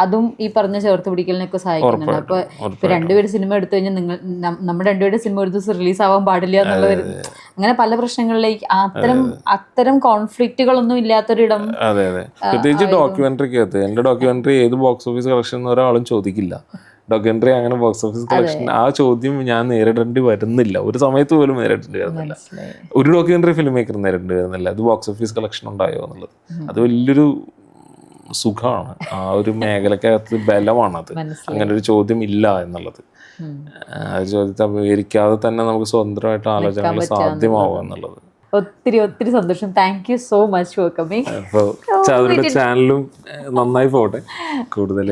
അതും ഈ പറഞ്ഞ ചേർത്ത് പിടിക്കലിനൊക്കെ സഹായിക്കുന്നുണ്ട്. അപ്പോൾ ഇപ്പൊ രണ്ടുപേരും സിനിമ എടുത്തു കഴിഞ്ഞാൽ നമ്മുടെ രണ്ടുപേരുടെ സിനിമ ഒരു ദിവസം റിലീസ് ആവാൻ പാടില്ല എന്നുള്ളത്, അങ്ങനെ പല പ്രശ്നങ്ങളിലേക്ക് അത്തരം കോൺഫ്ലിക്റ്റുകളൊന്നും ഇല്ലാത്തൊരിടം. അതെ അതെ, പ്രത്യേകിച്ച് ഡോക്യുമെന്ററിക്കകത്ത്. എൻ്റെ ഡോക്യുമെന്ററി ഏത് ബോക്സ് ഓഫീസ് കളക്ഷൻ എന്ന് ഒരാളും ചോദിക്കില്ല. ഡോക്യുമെന്ററി അങ്ങനെ ബോക്സ് ഓഫീസ് കളക്ഷൻ ആ ചോദ്യം ഞാൻ നേരിടേണ്ടി വരുന്നില്ല, ഒരു സമയത്ത് പോലും നേരിടേണ്ടി വരുന്നില്ല. ഒരു ഡോക്യുമെന്ററി ഫിലിം മേക്കർ നേരിടേണ്ടി വരുന്നില്ല അത് ബോക്സ് ഓഫീസ് കളക്ഷൻ ഉണ്ടായോ എന്നുള്ളത്. അത് വലിയൊരു സുഖമാണ്, ആ ഒരു മേഖലക്കകത്ത് ബലമാണത്. അങ്ങനെ ഒരു ചോദ്യം ഇല്ല എന്നുള്ളത്. ആ ചോദ്യത്തെ അഭിമുഖീകരിക്കാതെ തന്നെ നമുക്ക് സ്വതന്ത്രമായിട്ട് ആലോചനകൾ സാധ്യമാവുക എന്നുള്ളത്. ഒത്തിരി ഒത്തിരി സന്തോഷം. Thank you so much for coming. അപ്പോൾ ചാതുരുടെ ചാനലും നന്നായി പോട്ടെ, കൂടുതൽ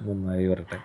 നന്നായി വരട്ടെ.